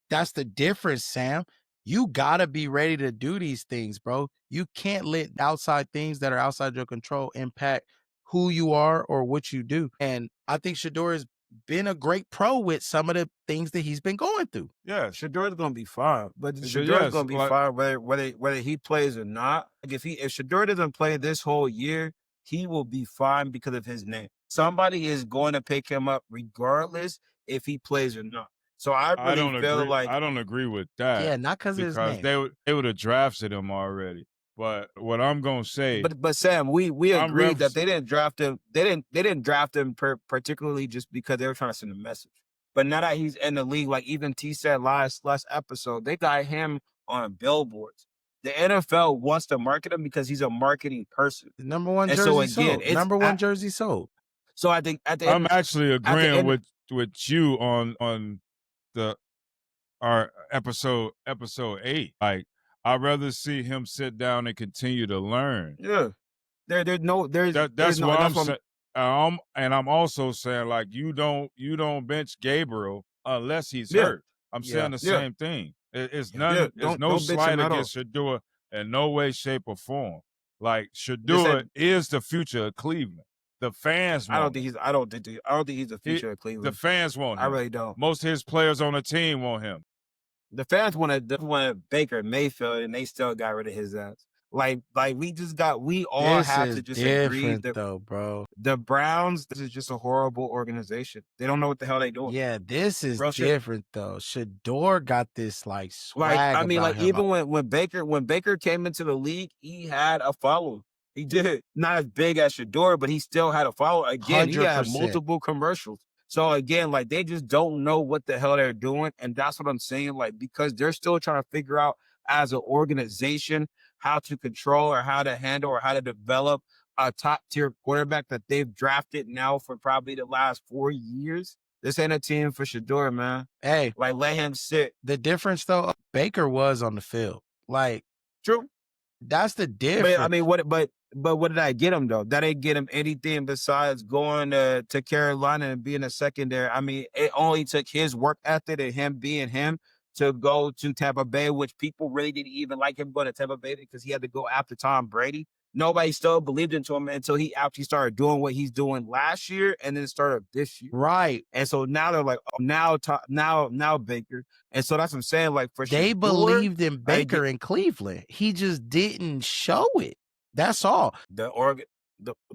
that's the difference, Sam. You got to be ready to do these things, bro. You can't let outside things that are outside your control impact who you are or what you do. And I think Shador has been a great pro with some of the things that he's been going through. Yeah, Shador's going to be fine. But Shador's going to be fine whether he plays or not. Like if Shador doesn't play this whole year, he will be fine because of his name. Somebody is going to pick him up regardless if he plays or not. So I don't agree with that. Yeah, not because of his name. They would have drafted him already. But what I'm gonna say, but Sam, we agreed that they didn't draft him. They didn't draft him particularly just because they were trying to send a message. But now that he's in the league, like even T said last episode, they got him on billboards. The NFL wants to market him because he's a marketing person. The number one jersey sold. Number one jersey sold. So I think at the end, I'm actually agreeing with you on our episode 8. Like, I'd rather see him sit down and continue to learn. Yeah, that's what I'm saying. And I'm also saying, like, you don't bench Gabriel unless he's hurt. I'm saying the same thing. It's no slight against Shador in no way, shape, or form. Like, Shador is the future of Cleveland. The fans want him. I don't think he's the future of Cleveland. The fans want him. I really don't. Most of his players on the team want him. The fans wanted Baker Mayfield, and they still got rid of his ass. Like we all have to just agree that, though, bro. The Browns, this is just a horrible organization. They don't know what the hell they doing. Yeah, this is different though. Shador got this like swag. Even when Baker came into the league, he had a following. He did. Not as big as Shador, but he still had a follow. Again, 100%. He had multiple commercials. So again, like they just don't know what the hell they're doing. And that's what I'm saying. Like, because they're still trying to figure out as an organization how to control or how to handle or how to develop a top tier quarterback that they've drafted now for probably the last 4 years. This ain't a team for Shador, man. Hey, like let him sit. The difference though, Baker was on the field. Like, true. That's the difference. But I mean, what did I get him though? That didn't get him anything besides going to Carolina and being a secondary. I mean, it only took his work ethic and him being him to go to Tampa Bay, which people really didn't even like him going to Tampa Bay because he had to go after Tom Brady. Nobody still believed into him until he actually started doing what he's doing last year and then started this year. Right. And so now they're like, now Baker. And so that's what I'm saying. Like they believed in Baker in Cleveland. He just didn't show it. That's all. The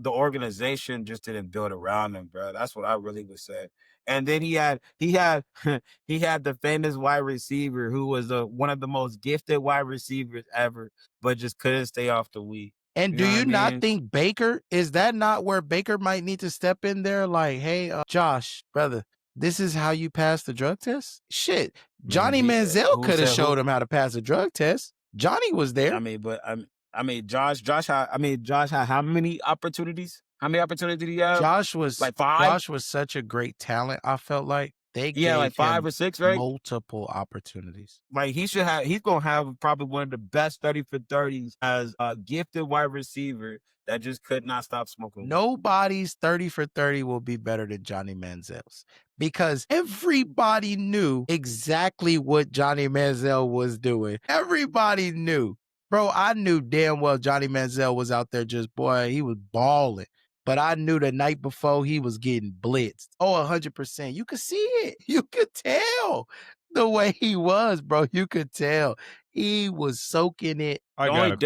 organization just didn't build around him, bro. That's what I really would say. And then he had the famous wide receiver who was one of the most gifted wide receivers ever, but just couldn't stay off the weed. And do you not think Baker, is that not where Baker might need to step in there? Like, hey, Josh, brother, this is how you pass the drug test? Shit, Johnny Manziel could have showed him how to pass a drug test. Johnny was there. Josh had how many opportunities? How many opportunities did he have? Josh was like 5. Josh was such a great talent. I felt like they gave like 5 him or 6, right? multiple opportunities. Like he's gonna have probably one of the best 30 for 30s as a gifted wide receiver that just could not stop smoking. Nobody's 30 for 30 will be better than Johnny Manziel's because everybody knew exactly what Johnny Manziel was doing. Everybody knew. Bro, I knew damn well Johnny Manziel was out there just, boy, he was balling. But I knew the night before he was getting blitzed. Oh, 100%. You could see it. You could tell the way he was, bro. You could tell. He was soaking it. I got a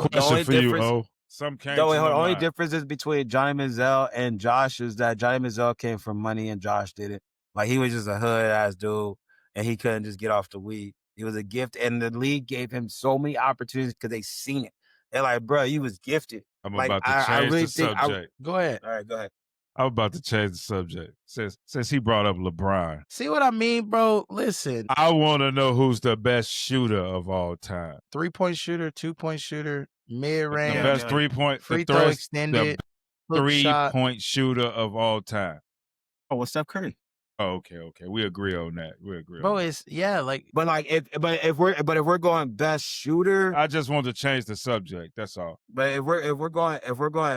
question for you, O. The only difference between Johnny Manziel and Josh is that Johnny Manziel came from money and Josh didn't. Like he was just a hood ass dude and he couldn't just get off the weed. He was a gift and the league gave him so many opportunities because they seen it. They're like, bro, you was gifted. I'm about to change the subject. Go ahead. All right, go ahead. I'm about to change the subject since he brought up LeBron. See what I mean, bro? Listen. I want to know who's the best shooter of all time. 3-point shooter, 2-point shooter, mid-range. The best 3-point, free throw extended, the 3-point shooter of all time. Oh, what's Steph Curry? Oh, okay. We agree on that. Bro, it's if we're going best shooter, I just want to change the subject. That's all. But if we're going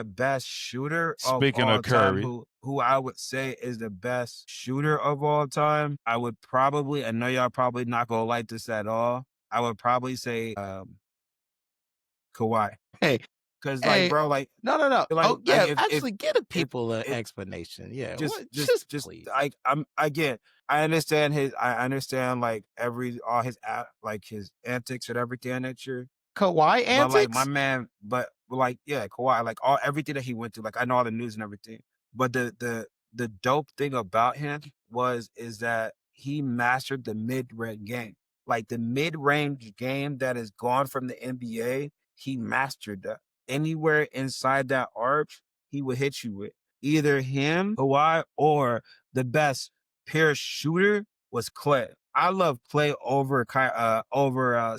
best shooter, speaking of Curry, who I would say is the best shooter of all time, I would probably. I know y'all probably not gonna like this at all. I would probably say Kawhi. Hey. Because, bro, no. Like, actually, give the people an explanation. Yeah, just please. I understand I understand like all his his antics and everything that you're Kawhi antics. But like my man, Kawhi, like everything that he went through. Like I know all the news and everything. But the dope thing about him is that he mastered the mid-range game, like the mid-range game that is gone from the NBA. He mastered that. Anywhere inside that arch, he would hit you with. Either him, Kawhi, or the best pure shooter was Clay. I love Clay over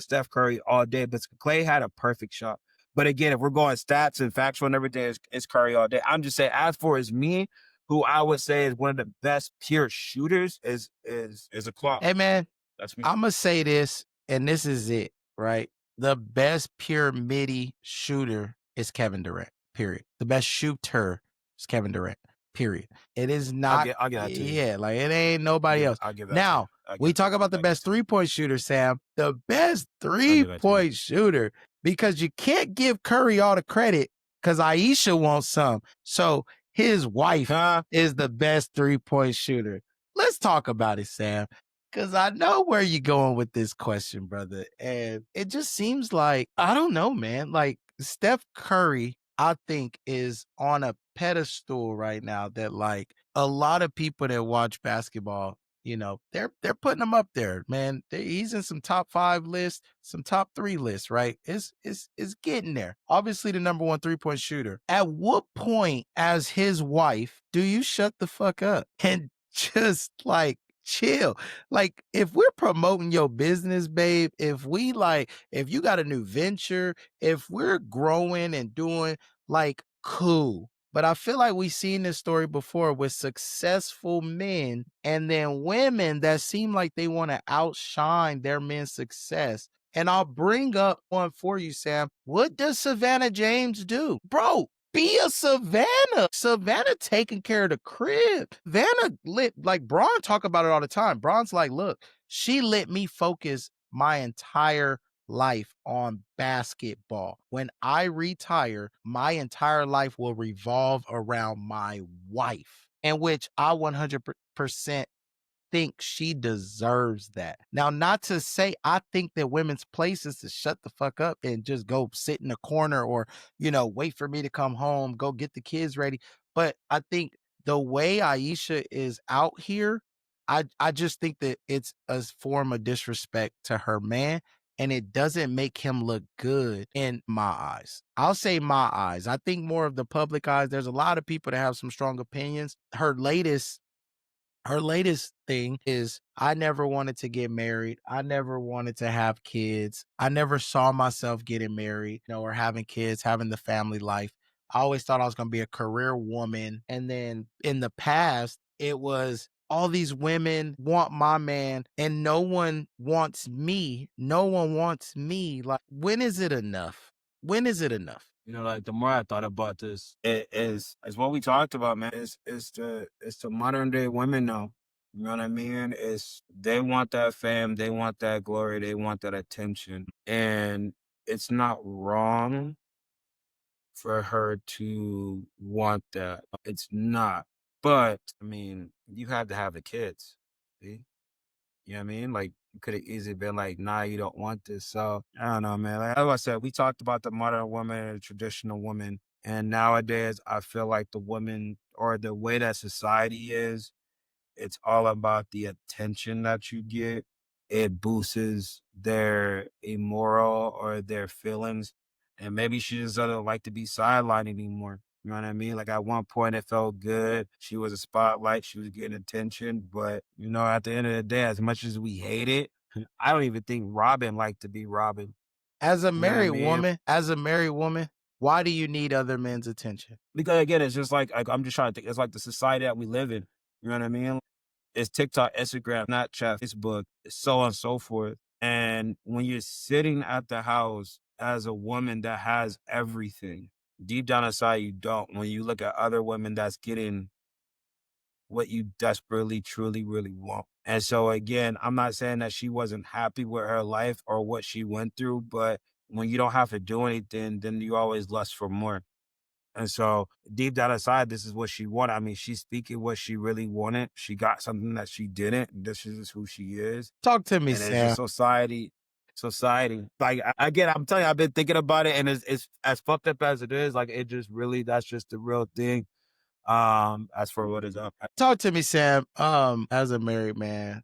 Steph Curry all day, but Clay had a perfect shot. But again, if we're going stats and factual and everything, it's Curry all day. I'm just saying, as for me, who I would say is one of the best pure shooters is a clock. Hey man, that's me. I'm gonna say this, and this is it, right? The best pure midi shooter is Kevin Durant, period. The best shooter is Kevin Durant, period. It is not. I'll get that to you. Yeah, like it ain't nobody else. I'll give that now, we talk about the best 3-point shooter, Sam. The best 3-point shooter, because you can't give Curry all the credit because Ayesha wants some. So his wife is the best 3-point shooter. Let's talk about it, Sam. Because I know where you're going with this question, brother. And it just seems like, I don't know, man. Like Steph Curry, I think, is on a pedestal right now that like a lot of people that watch basketball, you know, they're putting him up there, man. He's in some top 5 lists, some top 3 lists, right? It's getting there. Obviously the number 1 3-point shooter. At what point as his wife do you shut the fuck up and just like chill? Like if we're promoting your business, babe, if you got a new venture, if we're growing and doing, like, cool. But I feel like we've seen this story before with successful men and then women that seem like they want to outshine their men's success. And I'll bring up one for you, Sam. What does Savannah James do? Bro, be a Savannah. Savannah taking care of the crib. Savannah like Bron talk about it all the time. Bron's like, look, she let me focus my entire life on basketball. When I retire, my entire life will revolve around my wife, in which I 100% think she deserves that. Now, not to say I think that women's place is to shut the fuck up and just go sit in a corner or, wait for me to come home, go get the kids ready. But I think the way Ayesha is out here, I just think that it's a form of disrespect to her man. And it doesn't make him look good in my eyes. I'll say my eyes. I think more of the public eyes. There's a lot of people that have some strong opinions. Her latest Her latest thing is, I never wanted to get married. I never wanted to have kids. I never saw myself getting married, or having kids, having the family life. I always thought I was going to be a career woman. And then in the past, it was all these women want my man and no one wants me. No one wants me. Like, when is it enough? When is it enough? Like the more I thought about this, it is what we talked about, man. It's the modern day women now. You know what I mean? They want that fame, they want that glory, they want that attention. And it's not wrong for her to want that. It's not. But I mean, you have to have the kids. See? You know what I mean? Like, you could have easily been like, nah, you don't want this. So I don't know, man. Like I said, we talked about the modern woman and the traditional woman. And nowadays I feel like the woman, or the way that society is, it's all about the attention that you get. It boosts their immoral or their feelings. And maybe she just doesn't like to be sidelined anymore. You know what I mean? Like at one point it felt good. She was a spotlight. She was getting attention. But, at the end of the day, as much as we hate it, I don't even think Robin liked to be Robin. As a married woman, why do you need other men's attention? Because again, it's just like I'm just trying to think. It's like the society that we live in. You know what I mean? It's TikTok, Instagram, Snapchat, Facebook, so on and so forth. And when you're sitting at the house as a woman that has everything, deep down inside you don't. When you look at other women that's getting what you desperately, truly, really want. And so again, I'm not saying that she wasn't happy with her life or what she went through, but when you don't have to do anything, then you always lust for more. And so deep down inside, this is what she wanted. I mean, she's speaking what she really wanted. She got something that she didn't. This is who she is. Talk to me, and Sam. It's just society. Like, again, I'm telling you, I've been thinking about it, and it's as fucked up as it is. Like, it just really, that's just the real thing. As for what is up. Talk to me, Sam. As a married man,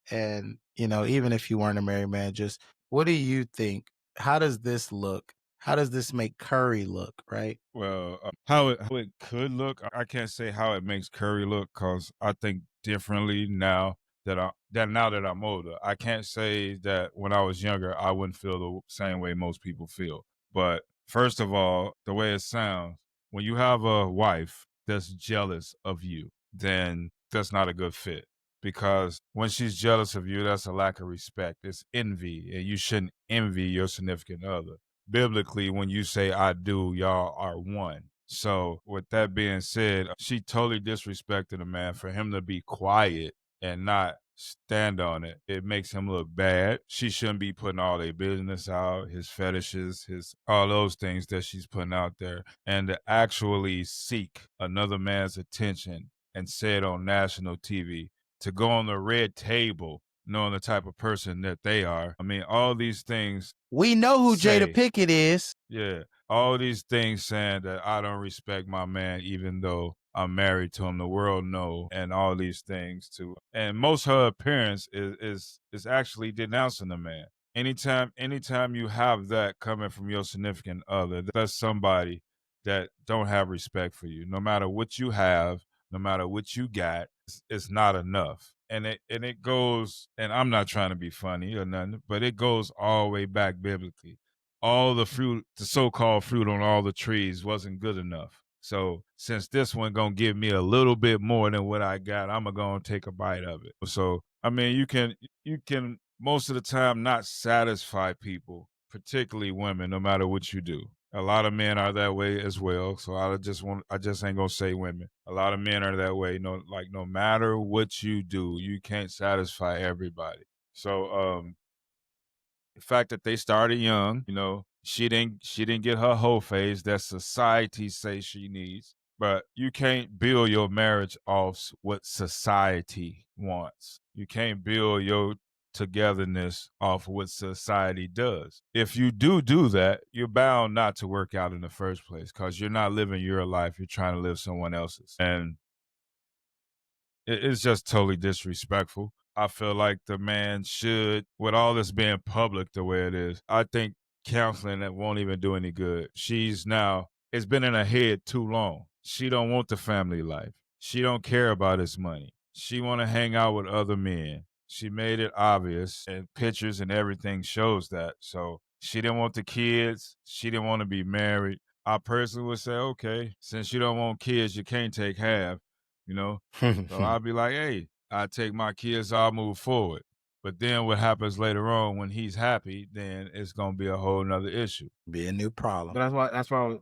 and even if you weren't a married man, just what do you think? How does this look? How does this make Curry look, right? Well, how it could look, I can't say how it makes Curry look because I think differently now that I'm older. I can't say that when I was younger I wouldn't feel the same way most people feel. But first of all, the way it sounds, when you have a wife that's jealous of you, then that's not a good fit. Because when she's jealous of you, that's a lack of respect. It's envy, and you shouldn't envy your significant other. Biblically, when you say I do, y'all are one. So with that being said, she totally disrespected a man. For him to be quiet and not stand on it, it makes him look bad. She shouldn't be putting all their business out, his fetishes, all those things that she's putting out there. And to actually seek another man's attention and say it on national TV, to go on the red table knowing the type of person that they are. I mean, all these things. We know who Jada Pinkett is. Yeah. All these things saying that I don't respect my man, even though I'm married to him. The world know, and all these things too. And most of her appearance is actually denouncing the man. Anytime you have that coming from your significant other, that's somebody that don't have respect for you. No matter what you have, no matter what you got, it's not enough. And it goes, and I'm not trying to be funny or nothing, but it goes all the way back biblically. All the fruit, the so-called fruit on all the trees wasn't good enough. So since this one gonna give me a little bit more than what I got, I'm gonna take a bite of it. So I mean, you can most of the time not satisfy people, particularly women, no matter what you do. A lot of men are that way as well. So I just ain't gonna say women. A lot of men are that way. No matter what you do, you can't satisfy everybody. So the fact that they started young, she didn't get her whole phase that society says she needs. But you can't build your marriage off what society wants. You can't build your togetherness off what society does. If you do that, you're bound not to work out in the first place because you're not living your life. You're trying to live someone else's. And it's just totally disrespectful. I feel like the man should, with all this being public the way it is, I think counseling that won't even do any good. It's been in her head too long. She don't want the family life. She don't care about his money. she want to hang out with other men. She made it obvious, and pictures and everything shows that. So she didn't want the kids. She didn't want to be married. I personally would say, okay, since you don't want kids, you can't take half, you know? So I'll be like, hey, I take my kids, I'll move forward. But then what happens later on when he's happy, then it's gonna be a whole nother issue. Be a new problem. But that's why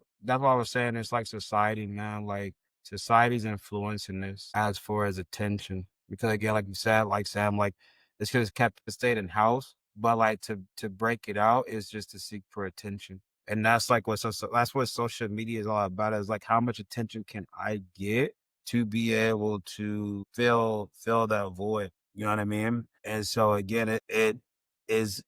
I was saying it's like society, man. Like society's influencing this as far as attention. Because again, like you said, like Sam, like this could have kept it stayed in house, but like to break it out is just to seek for attention. And that's like that's what social media is all about, is like how much attention can I get to be able to fill that void. You know what I mean? And so again, it is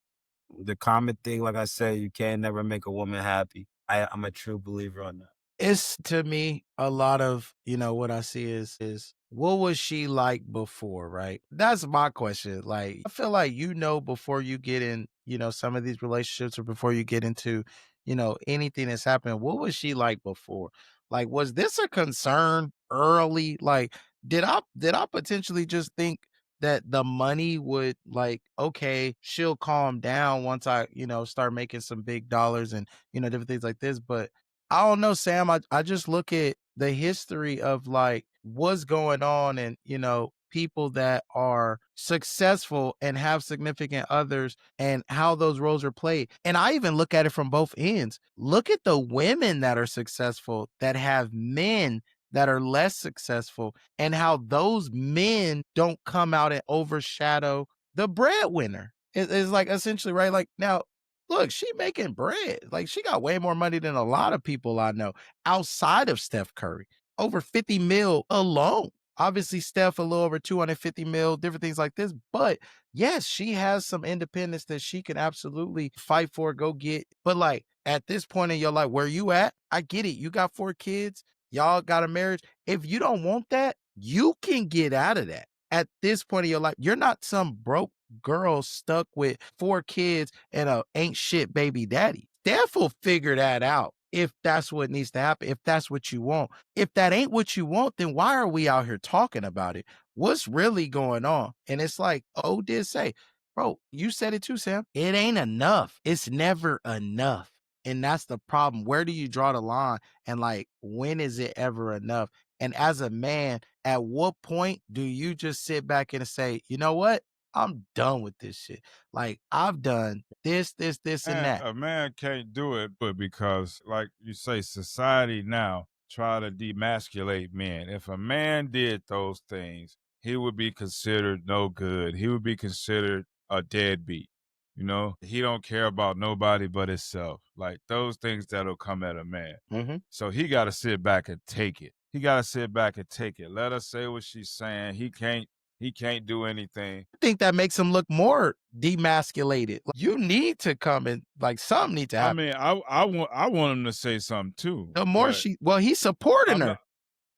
the common thing. Like I said, you can never make a woman happy. I'm a true believer on that. It's, to me, a lot of, what I see is what was she like before, right? That's my question. Like, I feel like before you get in, some of these relationships, or before you get into, anything that's happening, what was she like before? Like, was this a concern early? Like, did I potentially just think that the money would, like, okay, she'll calm down once I, start making some big dollars and, different things like this. But I don't know, Sam. I just look at the history of, like, what's going on, and, people that are successful and have significant others, and how those roles are played. And I even look at it from both ends. Look at the women that are successful that have men that are less successful, and how those men don't come out and overshadow the breadwinner. It's like, essentially, right? Like, now, look, she making bread. Like, she got way more money than a lot of people I know outside of Steph Curry. Over 50 mil alone. Obviously, Steph a little over 250 mil, different things like this. But yes, she has some independence that she can absolutely fight for, go get. But, like, at this point in your life, where you at, I get it. You got 4 kids. Y'all got a marriage. If you don't want that, you can get out of that. At this point in your life, you're not some broke girl stuck with 4 kids and a ain't shit baby daddy. Steph will figure that out if that's what needs to happen, if that's what you want. If that ain't what you want, then why are we out here talking about it? What's really going on? And it's like, oh, did say, bro, you said it too, Sam. It ain't enough. It's never enough. And that's the problem. Where do you draw the line? And, like, when is it ever enough? And as a man, at what point do you just sit back and say, you know what? I'm done with this shit. Like, I've done this, and that. A man can't do it, but because, like you say, society now try to demasculate men. If a man did those things, he would be considered no good. He would be considered a deadbeat. He don't care about nobody but himself. Like, those things that'll come at a man. Mm-hmm. So he got to sit back and take it. He got to sit back and take it. Let her say what she's saying. He can't do anything. I think that makes him look more demasculated. Like, you need to come and, like, something need to happen. I mean, I want him to say something too. The more he's supporting her.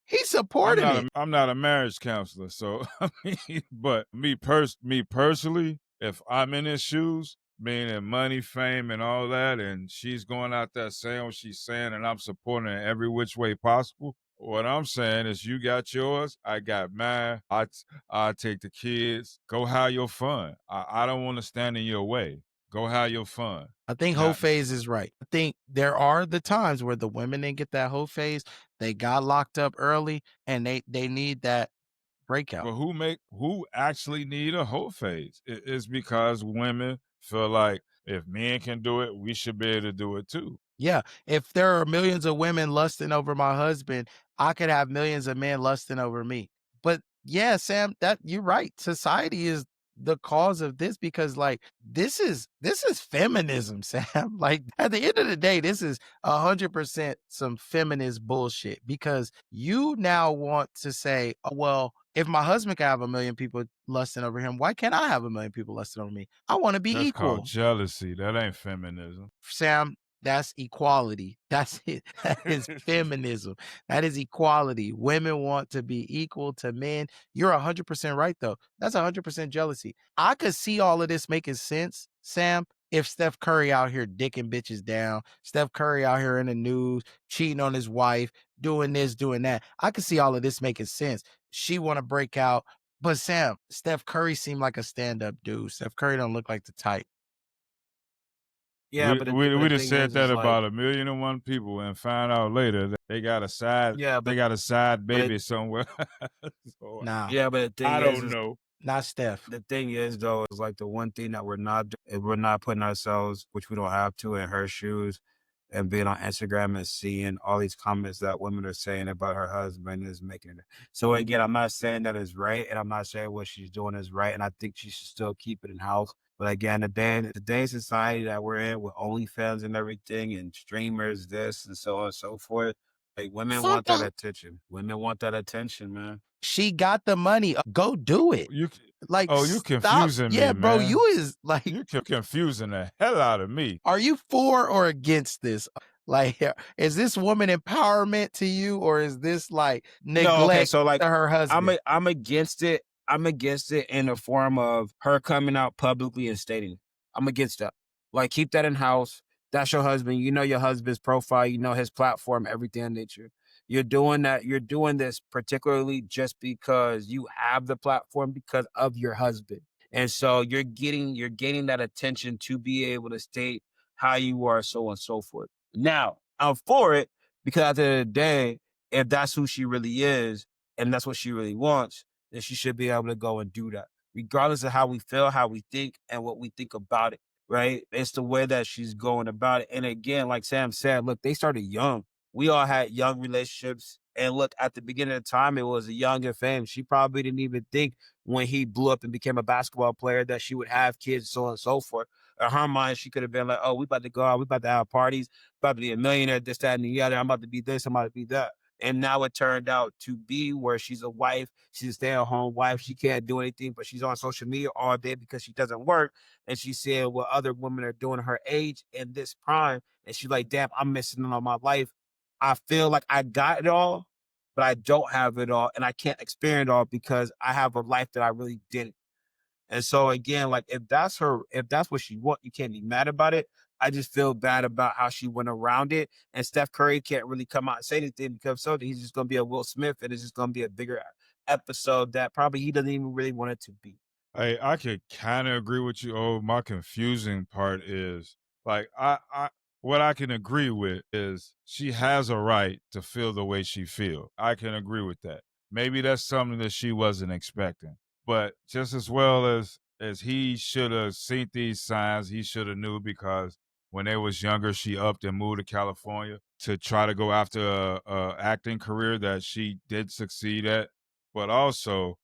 He's supporting it. I'm not a marriage counselor, so I mean, but me personally, if I'm in his shoes, meaning money, fame, and all that, and she's going out there saying what she's saying, and I'm supporting her every which way possible. What I'm saying is, you got yours, I got mine. I take the kids. Go have your fun. I don't want to stand in your way. Go have your fun. I think whole phase is right. I think there are the times where the women didn't get that whole phase. They got locked up early, and they need that breakout. But who actually need a whole phase? It's because women feel like, if men can do it, we should be able to do it too. Yeah. If there are millions of women lusting over my husband, I could have millions of men lusting over me. But yeah, Sam, that you're right. Society is the cause of this, because, like, this is feminism, Sam. Like, at the end of the day, this is 100% some feminist bullshit, because you now want to say, oh, well, if my husband can have 1 million people lusting over him, why can't I have 1 million people lusting over me? I want to be That's equal. called jealousy. That ain't feminism. Sam, that's equality. That's it. That is feminism. That is equality. Women want to be equal to men. You're 100% right, though. That's 100% jealousy. I could see all of this making sense, Sam, if Steph Curry out here dicking bitches down, Steph Curry out here in the news, cheating on his wife, doing this, doing that. I could see all of this making sense. She want to break out. But Sam, Steph Curry seemed like a stand-up dude. Steph Curry don't look like the type. Yeah, we just said that about like, 1,000,001 people and find out later that they got a side baby somewhere. So, Nah. Yeah, but the thing I don't know. Not Steph. The thing is, though, is like the one thing that we're not putting ourselves, which we don't have to, in her shoes, and being on Instagram and seeing all these comments that women are saying about her husband is making it. So again, I'm not saying that is right, and I'm not saying what she's doing is right, and I think she should still keep it in house. But again, the day society that we're in with OnlyFans and everything, and streamers, this and so on and so forth, like women want that attention. Women want that attention, man. She got the money. Go do it. You stop. confusing me, Yeah, bro, man. you is like, You're confusing the hell out of me. Are you for or against this? Like, is this woman empowerment to you, or is this like neglect No, okay, so like to her husband? I'm against it. I'm against it in the form of her coming out publicly and stating, I'm against that. Like, keep that in house. That's your husband. You know your husband's profile. You know his platform, everything in nature. You're doing that. You're doing this particularly just because you have the platform because of your husband. And so you're gaining that attention to be able to state how you are, so on and so forth. Now, I'm for it because at the end of the day, if that's who she really is and that's what she really wants, then she should be able to go and do that, regardless of how we feel, how we think, and what we think about it, right? It's the way that she's going about it. And again, like Sam said, look, they started young. We all had young relationships. And look, at the beginning of the time, it was a young and fame. She probably didn't even think when he blew up and became a basketball player that she would have kids, so on and so forth. In her mind, she could have been like, oh, we about to go out, we about to have parties, about to be a millionaire, this, that, and the other. I'm about to be this, I'm about to be that. And now it turned out to be where she's a wife. She's a stay-at-home wife. She can't do anything, but she's on social media all day because she doesn't work. And she's seeing what other women are doing her age in this prime. And she's like, damn, I'm missing out on my life. I feel like I got it all, but I don't have it all. And I can't experience it all because I have a life that I really didn't. And so again, like if that's what she wants, you can't be mad about it. I just feel bad about how she went around it. And Steph Curry can't really come out and say anything because so he's just gonna be a Will Smith and it's just gonna be a bigger episode that probably he doesn't even really want it to be. Hey, I could kind of agree with you. Oh, my confusing part is like what I can agree with is she has a right to feel the way she feels. I can agree with that. Maybe that's something that she wasn't expecting. But just as well as he should have seen these signs, he should have knew because when they was younger, she upped and moved to California to try to go after a acting career that she did succeed at. But also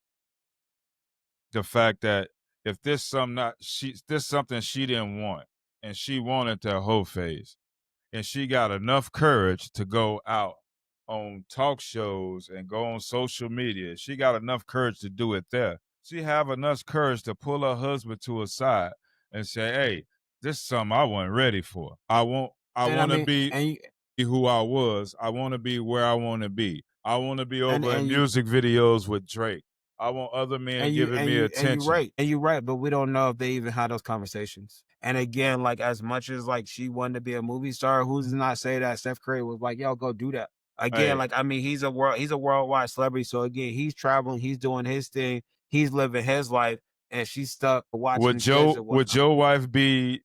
the fact that if this something she didn't want and she wanted that whole phase and she got enough courage to go out on talk shows and go on social media, she got enough courage to do it there. She have enough courage to pull her husband to her side and say, hey, this is something I wasn't ready for. I want to be who I was. I want to be where I want to be. I want to be over in music videos with Drake. I want other men giving me attention. And you're right, but we don't know if they even had those conversations. And again, like as much as like she wanted to be a movie star, who's to not say that Steph Curry was like, yo, go do that. Again, like I mean, he's a worldwide celebrity. So again, he's traveling, he's doing his thing, he's living his life, and she's stuck watching. Would your wife be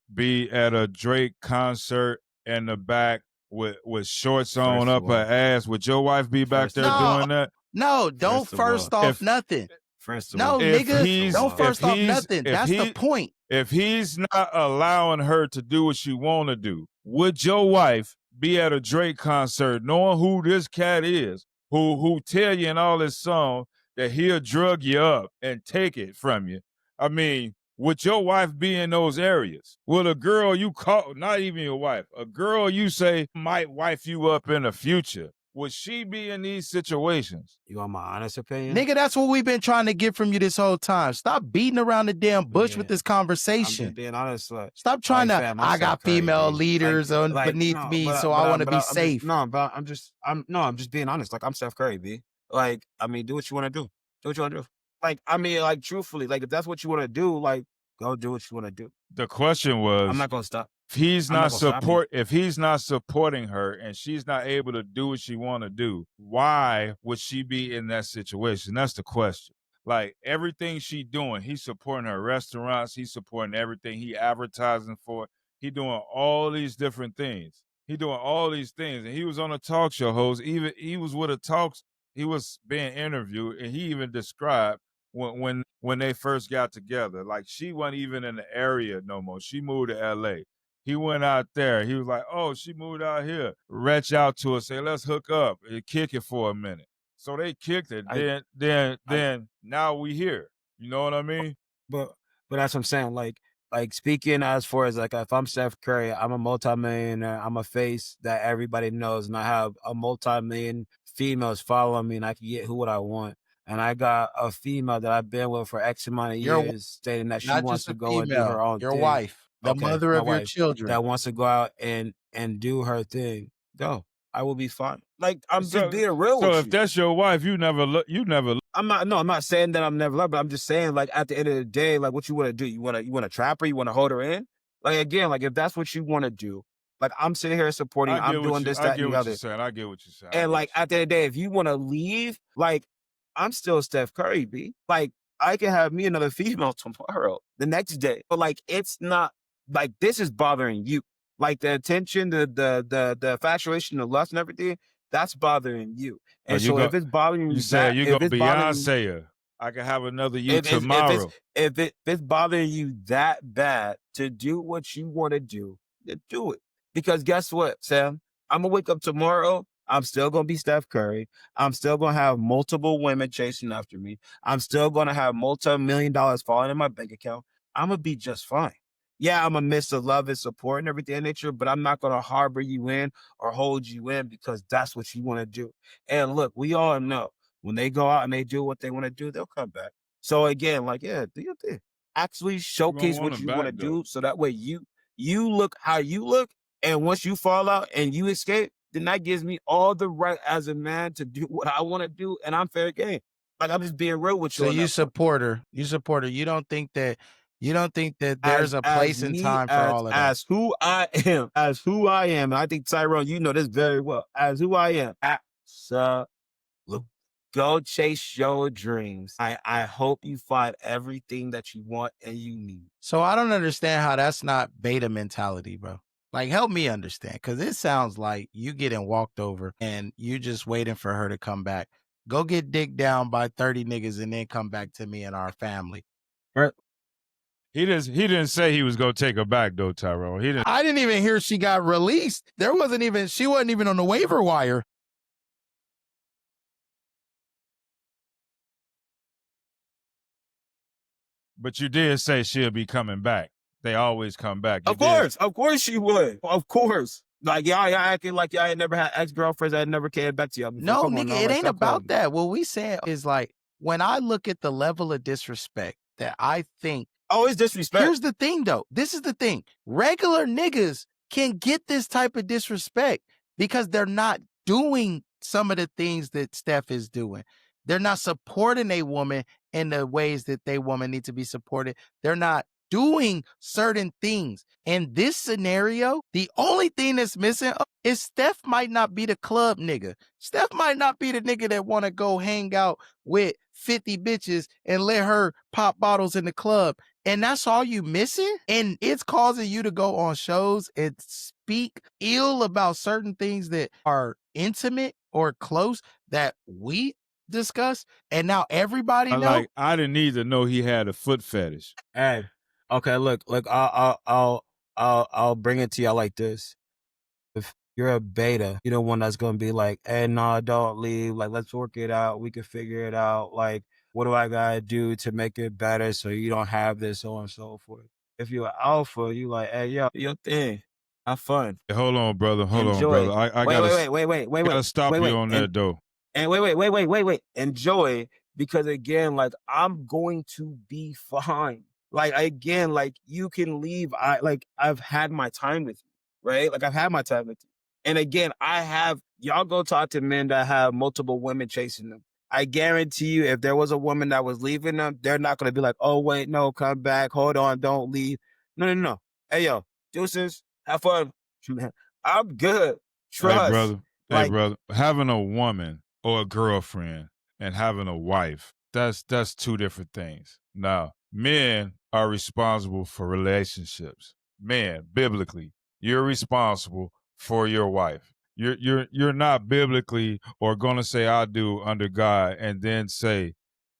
at a Drake concert in the back with shorts on up her ass? Would your wife be back there doing that? No, don't first off nothing. First of no, all, nigga, don't first off nothing. That's the point. If he's not allowing her to do what she want to do, would your wife be at a Drake concert knowing who this cat is, who tell you in all his song that he'll drug you up and take it from you? I mean, would your wife be in those areas? Would a girl you call, not even your wife, a girl you say might wife you up in the future, would she be in these situations? You want my honest opinion? Nigga, that's what we've been trying to get from you this whole time. Stop beating around the damn bush with this conversation. I'm being honest. Stop trying to, I got female leaders beneath me, so I want to be safe. I'm just being honest. Like, I'm Steph Curry, B. Like, I mean, do what you want to do. Do what you want to do. Like, I mean, like, truthfully, like, if that's what you want to do, like, go do what you want to do. The question was, I'm not going to stop. If he's not supporting her and she's not able to do what she want to do, why would she be in that situation? That's the question. Like everything she doing, he's supporting her restaurants, he's supporting everything, he advertising for, he doing all these different things. He doing all these things, and he was on a talk show host. Even he was with a talks. He was being interviewed, and he even described when they first got together. Like she wasn't even in the area no more. She moved to L.A. He went out there. He was like, "Oh, she moved out here." Reach out to her, say, "Let's hook up and kick it for a minute." So they kicked it. Then now we here. You know what I mean? But that's what I'm saying. Like speaking as far as like if I'm Steph Curry, I'm a multimillionaire. I'm a face that everybody knows, and I have a multi-million females following me, and I can get who I want. And I got a female that I've been with for X amount of years, stating that she not wants just to a go and do her female, own your thing. wife, the Okay, mother my of your wife children. that wants to go out and do her thing. Go. I will be fine. Like I'm just being real with you. So if that's your wife, you never look. I'm not saying that I'm never loved, but I'm just saying, like, at the end of the day, like, what you want to do? You want to trap her? You want to hold her in? Like, again, like, if that's what you want to do, like, I'm sitting here supporting, I'm doing this, that, and the other. I get what you're saying. And, like, at the end of the day, if you want to leave, like, I'm still Steph Curry, B. Like, I can have me another female tomorrow, the next day. But, like, it's not, like, this is bothering you. Like, the attention, the infatuation, the lust and everything, that's bothering you. And so if it's bothering you, you said you if go it's bothering Beyonce her. I can have another you if tomorrow. if it's bothering you that bad to do what you want to do, then do it. Because guess what, Sam? I'm gonna wake up tomorrow. I'm still gonna be Steph Curry. I'm still gonna have multiple women chasing after me. I'm still gonna have multi-million-dollar falling in my bank account. I'm gonna be just fine. Yeah, I'm gonna miss the love and support and everything in nature, but I'm not gonna harbor you in or hold you in because that's what you want to do. And look, we all know when they go out and they do what they want to do, they'll come back. So again, like, yeah, do your thing. Actually showcase what you want to do so that way you look how you look. And once you fall out and you escape, then that gives me all the right as a man to do what I want to do, and I'm fair game. Like, I'm just being real with you. So you support her. You support her. You don't think that there's a place and time for all of that. As who I am, and I think Tyrone, you know this very well. As who I am, look, go chase your dreams. I hope you find everything that you want and you need. So I don't understand how that's not beta mentality, bro. Like, help me understand, because it sounds like you getting walked over and you just waiting for her to come back. Go get dicked down by 30 niggas and then come back to me and our family. Right. He didn't say he was gonna take her back though, Tyrone. I didn't even hear she got released. She wasn't even on the waiver wire. But you did say she'll be coming back. They always come back. Of course she would. Of course. Like, y'all acting like y'all ain't never had ex-girlfriends that never came back to y'all before. No, nigga, it ain't about that. What we saying is, like, when I look at the level of disrespect that I think. Oh, it's disrespect. Here's the thing, though. This is the thing. Regular niggas can get this type of disrespect because they're not doing some of the things that Steph is doing. They're not supporting a woman in the ways that they woman need to be supported. They're not doing certain things. In this scenario, the only thing that's missing is Steph might not be the club nigga. Steph might not be the nigga that want to go hang out with 50 bitches and let her pop bottles in the club. And that's all you missing? And it's causing you to go on shows and speak ill about certain things that are intimate or close that we discuss. And now everybody knows. Like, I didn't need to know he had a foot fetish. Hey, okay, look, I'll bring it to y'all like this. If you're a beta, you're the one that's gonna be like, hey, no, don't leave. Like, let's work it out. We can figure it out. Like, what do I gotta do to make it better so you don't have this, so on and so forth. If you're an alpha, you like, hey, yo, your thing. Have fun. Hey, hold on, brother. Enjoy. I gotta stop you on that though. And wait. Enjoy, because again, like, I'm going to be fine. Like, again, like, you can leave. I've had my time with you, right? Like, I've had my time with you. And again, y'all go talk to men that have multiple women chasing them. I guarantee you, if there was a woman that was leaving them, they're not going to be like, oh, wait, no, come back. Hold on, don't leave. No. Hey, yo, deuces, have fun. I'm good. Trust. Hey, brother, having a woman or a girlfriend and having a wife That's two different things. Now, men are responsible for relationships. Men, biblically, you're responsible for your wife. You're not biblically or gonna say I do under God and then say,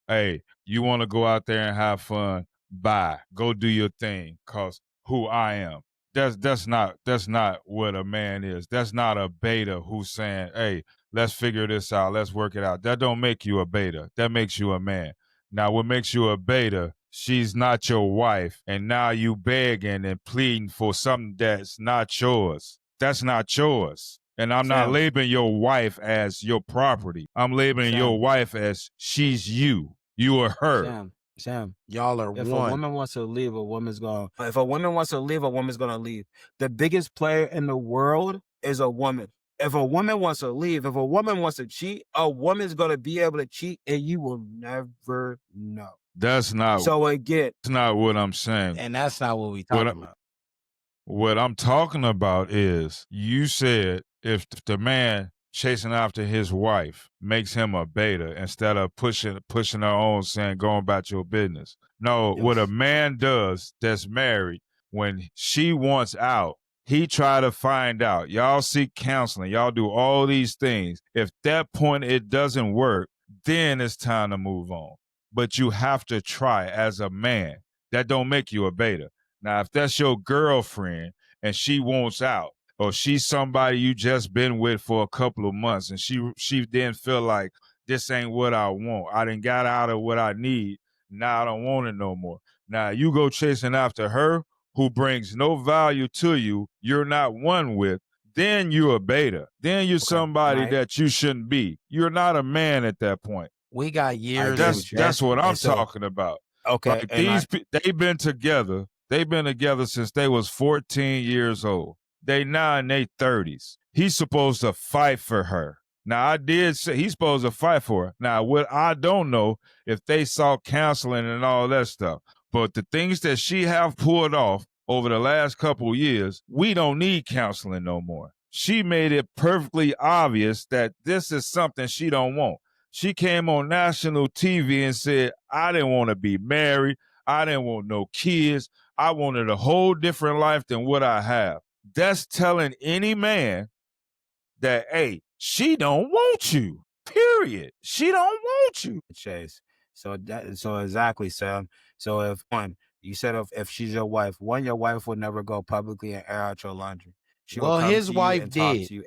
hey, you want to go out there and have fun? Bye. Go do your thing, cause who I am. That's not what a man is. That's not a beta who's saying, hey, let's figure this out. Let's work it out. That don't make you a beta. That makes you a man. Now, what makes you a beta? She's not your wife, and now you begging and pleading for something that's not yours. That's not yours. And I'm not labeling your wife as your property. I'm labeling your wife as she's you. You are her. Sam, y'all are if one. a woman wants to leave, a woman's going. If a woman wants to leave, a woman's going to leave. The biggest player in the world is a woman. If a woman wants to leave, if a woman wants to cheat, a woman's going to be able to cheat, and you will never know. That's not. So again, that's not what I'm saying. And that's not what we talking about. What I'm talking about is you said if the man chasing after his wife makes him a beta instead of pushing her on, saying go about your business. No, what a man does that's married, when she wants out, he try to find out. Y'all seek counseling. Y'all do all these things. If that point it doesn't work, then it's time to move on. But you have to try as a man. That don't make you a beta. Now, if that's your girlfriend and she wants out, or she's somebody you just been with for a couple of months, and she then feel like this ain't what I want. I done got out of what I need. Now I don't want it no more. Now you go chasing after her, who brings no value to you, you're not one with, then you're a beta. Then you're somebody that you shouldn't be. You're not a man at that point. We got years. That's what I'm talking about. Okay, like they've been together. They've been together since they was 14 years old. They now in their 30s. He's supposed to fight for her. Now, I did say he's supposed to fight for her. Now, what I don't know if they saw counseling and all that stuff, but the things that she have pulled off over the last couple of years, we don't need counseling no more. She made it perfectly obvious that this is something she don't want. She came on national TV and said, I didn't want to be married. I didn't want no kids. I wanted a whole different life than what I have. That's telling any man that, hey, she don't want you, period. She don't want you. Chase. So exactly, Sam. So if you said if she's your wife, your wife would never go publicly and air out your laundry. She will come his to wife you and talk did. to you,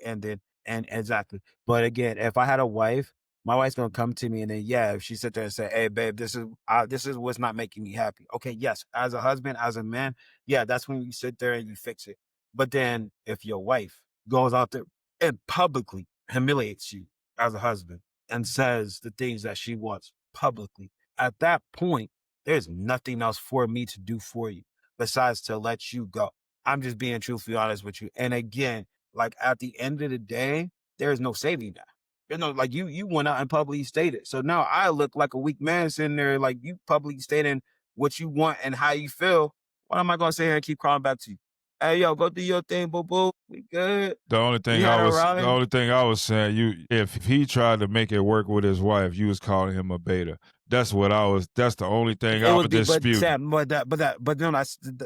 and exactly. But again, if I had a wife, my wife's gonna come to me, and then if she sit there and say, "Hey, babe, this is what's not making me happy." Okay, yes, as a husband, as a man, that's when you sit there and you fix it. But then if your wife goes out there and publicly humiliates you as a husband and says the things that she wants publicly, at that point, there's nothing else for me to do for you besides to let you go. I'm just being truthfully honest with you. And again, like at the end of the day, there's no saving that. You know, like you went out and publicly stated. So now I look like a weak man sitting there, like you publicly stating what you want and how you feel. What am I gonna say here and keep crawling back to you? Hey, yo, go do your thing, boo boo. We good. The only thing I was saying, if he tried to make it work with his wife, you was calling him a beta. That's the only thing I was disputing. Sam,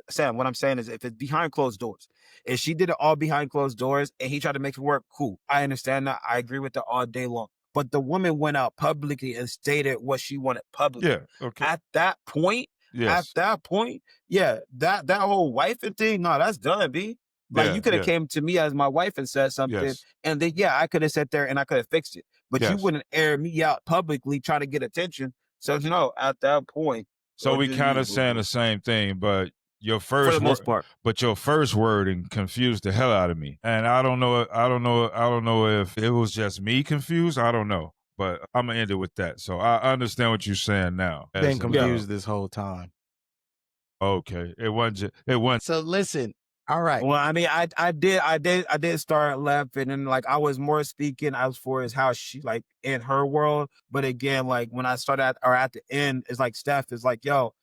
Sam, what I'm saying is if it's behind closed doors, if she did it all behind closed doors and he tried to make it work, cool. I understand that. I agree with that all day long. But the woman went out publicly and stated what she wanted publicly. Yeah, okay. At that point, that whole wife and thing, no, that's done, B. Like you could have came to me as my wife and said something, and then I could have sat there and I could have fixed it. But you wouldn't air me out publicly trying to get attention. So no, at that point. So we kind of saying the same thing, but your first for the most part. But your first wording confused the hell out of me. And I don't know if it was just me confused. I don't know. But I'm gonna end it with that. So I understand what you're saying now. Been confused this whole time. Okay. It wasn't. So listen. All right. Well, I mean, I did start laughing, and like I was more speaking as far as how she like in her world. But again, like when I started at the end, it's like Steph is like, yo,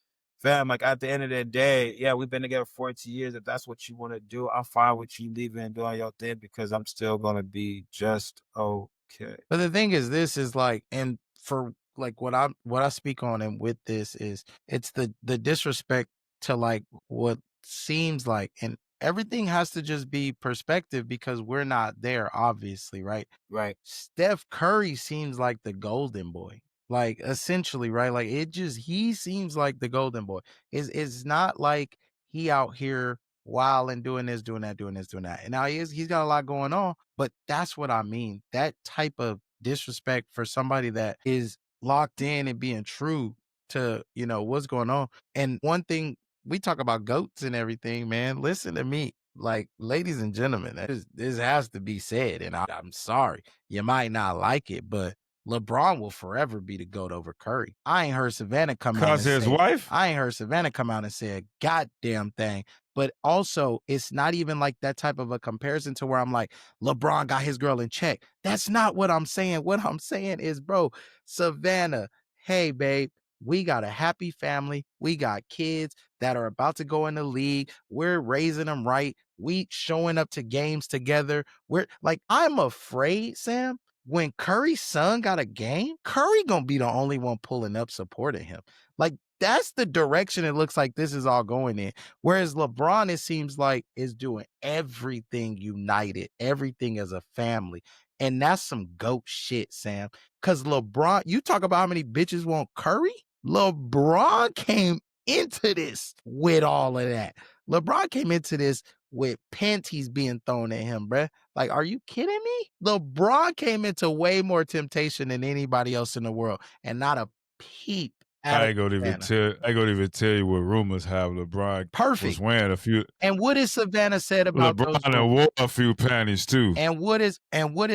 fam, like at the end of the day, we've been together 14 years. If that's what you want to do, I'm fine with you leaving and doing your thing because I'm still gonna be just okay. But the thing is, this is like, and for like what I speak on and with this is it's the disrespect to like what seems like, and everything has to just be perspective because we're not there, obviously, right? Right. Steph Curry seems like the golden boy. Like essentially, right? Like he seems like the golden boy. It's not like he out here wild and doing this, doing that, doing this, doing that. And now he's got a lot going on, but that's what I mean. That type of disrespect for somebody that is locked in and being true to, what's going on. And one thing, we talk about goats and everything, man. Listen to me. Like, ladies and gentlemen, this has to be said. And I'm sorry, you might not like it, but LeBron will forever be the GOAT over Curry. I ain't heard Savannah come out and Cause his say, wife? I ain't heard Savannah come out and say a goddamn thing. But also, it's not even like that type of a comparison to where I'm like, LeBron got his girl in check. That's not what I'm saying. What I'm saying is, bro, Savannah, hey, babe, we got a happy family. We got kids that are about to go in the league. We're raising them right. We showing up to games together. We're like, I'm afraid, Sam, when Curry's son got a game, Curry gonna be the only one pulling up supporting him. Like, that's the direction it looks like this is all going in. Whereas LeBron, it seems like, is doing everything united, everything as a family. And that's some GOAT shit, Sam. Because LeBron, you talk about how many bitches want Curry? LeBron came into this with all of that. LeBron came into this with panties being thrown at him, bruh. Like, are you kidding me? LeBron came into way more temptation than anybody else in the world, and not a peep. I ain't gonna even tell you what rumors have LeBron was wearing a few. And what is Savannah said about those LeBron wore a few panties too. And what is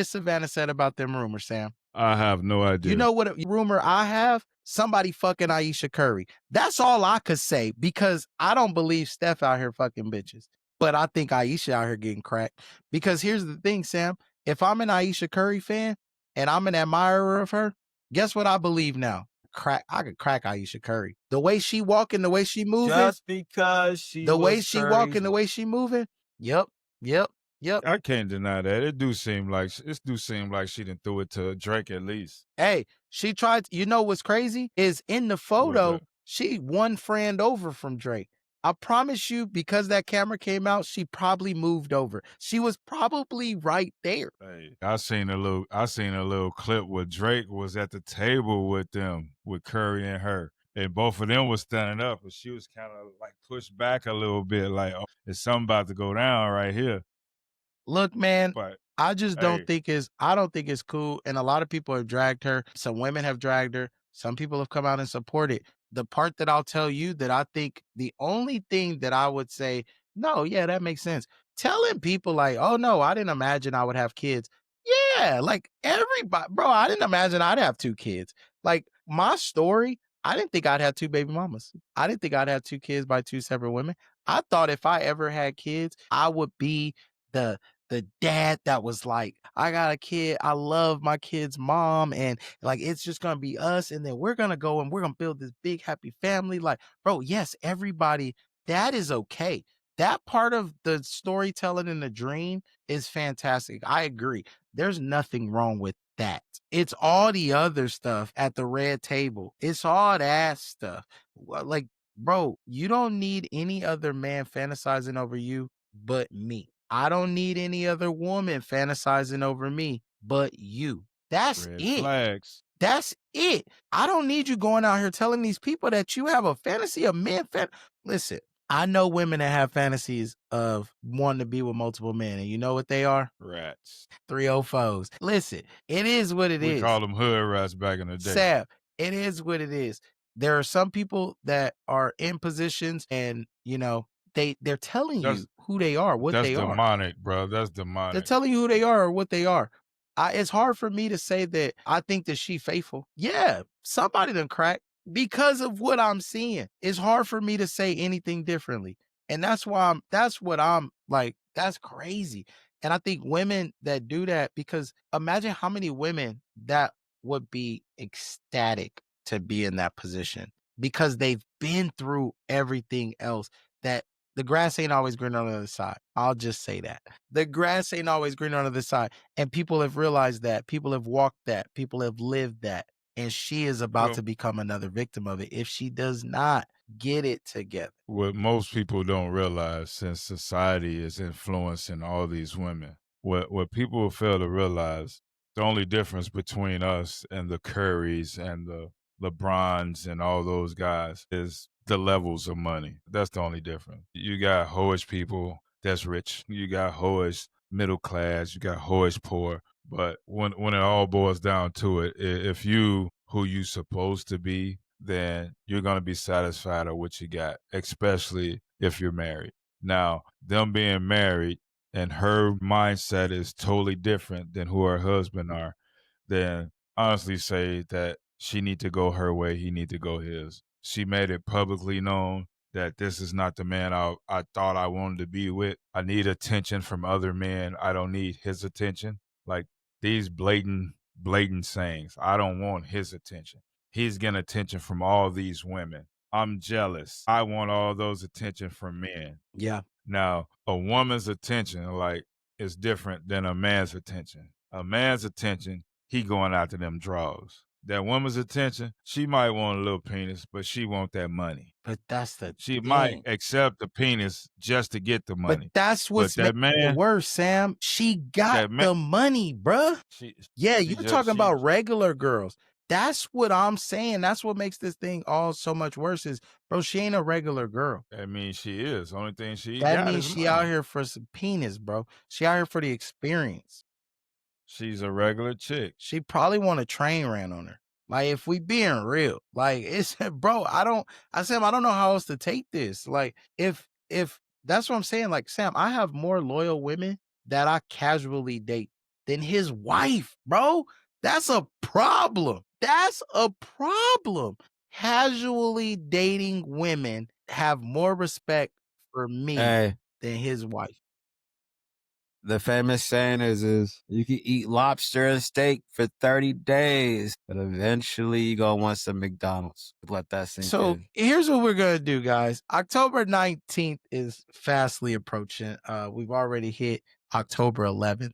Savannah said about them rumors, Sam? I have no idea. You know what a rumor I have? Somebody fucking Ayesha Curry. That's all I could say because I don't believe Steph out here fucking bitches. But I think Ayesha out here getting cracked. Because here's the thing, Sam. If I'm an Ayesha Curry fan and I'm an admirer of her, guess what I believe now? I could crack Ayesha Curry. The way she walking, the way she moving. Just because she the way was she Curry's walking, the way she moving. Yep. I can't deny that. It do seem like she done threw it to Drake at least. Hey, she tried. You know what's crazy is in the photo, she one friend over from Drake. I promise you, because that camera came out, she probably moved over. She was probably right there. Hey, I seen a little clip where Drake was at the table with them, with Curry and her. And both of them was standing up, but she was kind of like pushed back a little bit, like, oh, is something about to go down right here. Look, man, I just don't think it's cool. And a lot of people have dragged her. Some women have dragged her. Some people have come out and supported. The part that I'll tell you that I think the only thing that I would say, no, yeah, that makes sense. Telling people like, oh no, I didn't imagine I would have kids. Yeah, like everybody, bro, I didn't imagine I'd have 2 kids. Like my story, I didn't think I'd have 2 baby mamas. I didn't think I'd have 2 kids by 2 separate women. I thought if I ever had kids, I would be the dad that was like, I got a kid, I love my kid's mom, and like it's just gonna be us, and then we're gonna go and we're gonna build this big happy family. Like, bro, yes, everybody, that is okay. That part of the storytelling and the dream is fantastic. I agree. There's nothing wrong with that. It's all the other stuff at the red table. It's all that stuff. Like, bro, you don't need any other man fantasizing over you but me. I don't need any other woman fantasizing over me but you. That's Red it. Flags. That's it. I don't need you going out here telling these people that you have a fantasy of men. Listen, I know women that have fantasies of wanting to be with multiple men, and you know what they are? Rats. 304s. Listen, it is what it is. We call them hood rats back in the day. Sam, it is what it is. There are some people that are in positions and, they're telling you who they are, what they are. That's demonic, bro. That's demonic. They're telling you who they are or what they are. It's hard for me to say that I think that she faithful. Yeah, somebody done cracked because of what I'm seeing. It's hard for me to say anything differently. And that's what I'm like, that's crazy. And I think women that do that, because imagine how many women that would be ecstatic to be in that position because they've been through everything else. That the grass ain't always green on the other side. I'll just say that. The grass ain't always green on the other side. And people have realized that. People have walked that. People have lived that. and she is about to become another victim of it if she does not get it together. What most people don't realize, since society is influencing all these women, what people fail to realize, the only difference between us and the Currys and the LeBrons and all those guys is the levels of money. That's the only difference. You got hoish people that's rich. You got hoish middle class. You got hoish poor. But when it all boils down to it, if you who you supposed to be, then you're going to be satisfied with what you got, especially if you're married. Now, them being married and her mindset is totally different than who her husband are, then honestly say that she need to go her way, he need to go his. She made it publicly known that this is not the man I thought I wanted to be with. I need attention from other men. I don't need his attention. Like these blatant sayings. I don't want his attention. He's getting attention from all these women. I'm jealous. I want all those attention from men. Yeah. Now, a woman's attention, like, is different than a man's attention. A man's attention, he going after them draws. That woman's attention, she might want a little penis, but she want that money. But that's the She thing. might accept the penis just to get the money. But that's what's making it worse, Sam. She got the money, bruh. You're talking about regular girls. That's what I'm saying. That's what makes this thing all so much worse is, bro, she ain't a regular girl. That means she is. Only thing she That got means is she money. out here for some penis, bro. She out here for the experience. She's a regular chick. She probably want a train ran on her. Like, if we being real, like, it's, bro, Sam, I don't know how else to take this. Like, if that's what I'm saying, like, Sam, I have more loyal women that I casually date than his wife, bro. That's a problem. That's a problem. Casually dating women have more respect for me than his wife. The famous saying is you can eat lobster and steak for 30 days, but eventually you're going to want some McDonald's. Let that sink in. So here's what we're going to do, guys. October 19th is fastly approaching. We've already hit October 11th.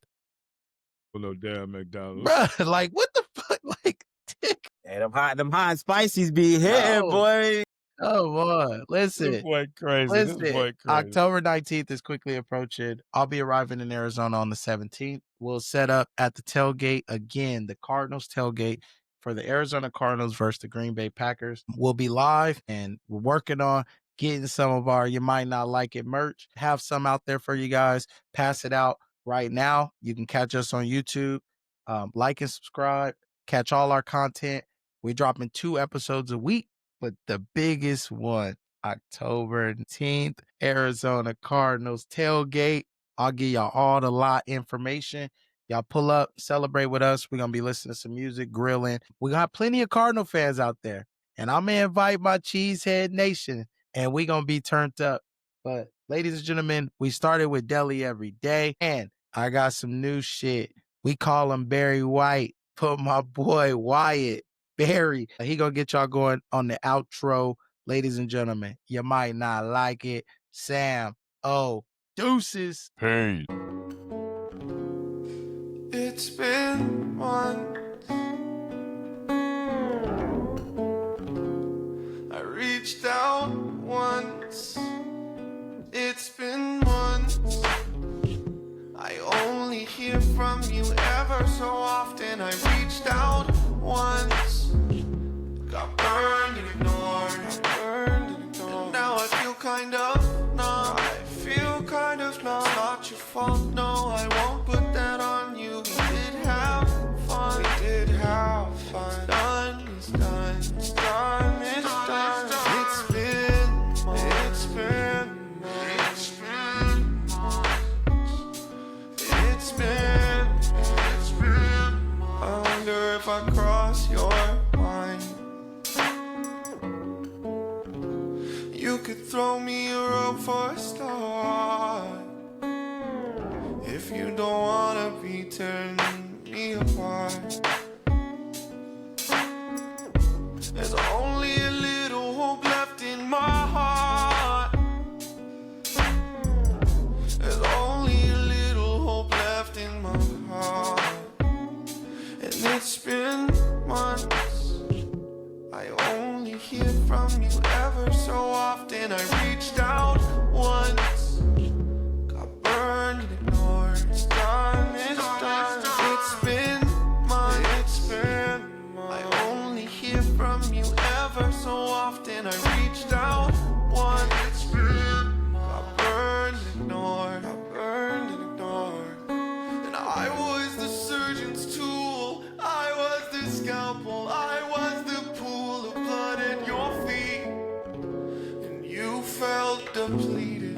No damn McDonald's. Bruh, like, what the fuck? Like, hey, them hot and spices be hitting, boy. Oh, boy. Listen. This boy crazy. Listen, This boy crazy. October 19th is quickly approaching. I'll be arriving in Arizona on the 17th. We'll set up at the tailgate again, the Cardinals tailgate for the Arizona Cardinals versus the Green Bay Packers. We'll be live and we're working on getting some of our You Might Not Like It merch. Have some out there for you guys. Pass it out right now. You can catch us on YouTube. Like and subscribe. Catch all our content. We're dropping 2 episodes a week. But the biggest one, October 10th, Arizona Cardinals tailgate. I'll give y'all all the lot information. Y'all pull up, celebrate with us. We're going to be listening to some music, grilling. We got plenty of Cardinal fans out there. And I'm going to invite my Cheesehead Nation, and we're going to be turned up. But ladies and gentlemen, we started with Deli every day, and I got some new shit. We call him Barry White. Put my boy Wyatt Barry. He gonna get y'all going on the outro. Ladies and gentlemen, you might not like it. Sam, deuces. Pain. It's been months. I reached out once. It's been months. I only hear from you ever so often. I reached out once. Got burned and ignored. And now I feel kind of numb. It's not your fault, no, I won't put that on you. We did have fun. It's done. It's been I wonder if I cross your mind. You could throw me a rope for a start. If you don't wanna be tearing me apart. There's only a little hope left in my heart. There's only a little hope left in my heart. And it's been months. reached out once, got burned and ignored. It's done, it's done. It's been months. I only hear from you ever so often. I reached out once, got burned and ignored. And I was the surgeon's tool, I was the scalpel, I was the pool of blood at your feet, and you felt depleted.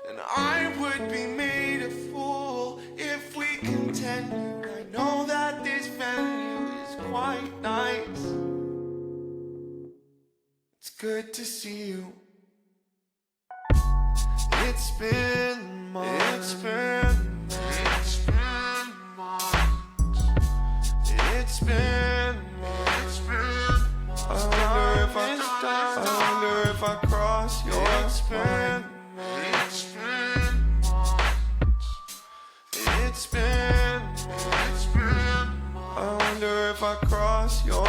And I would be made a fool if we continued. I know that this venue is quite nice. It's good to see you. It's been months. It's been months. I wonder if I cross your line. It's been months. I wonder if I cross your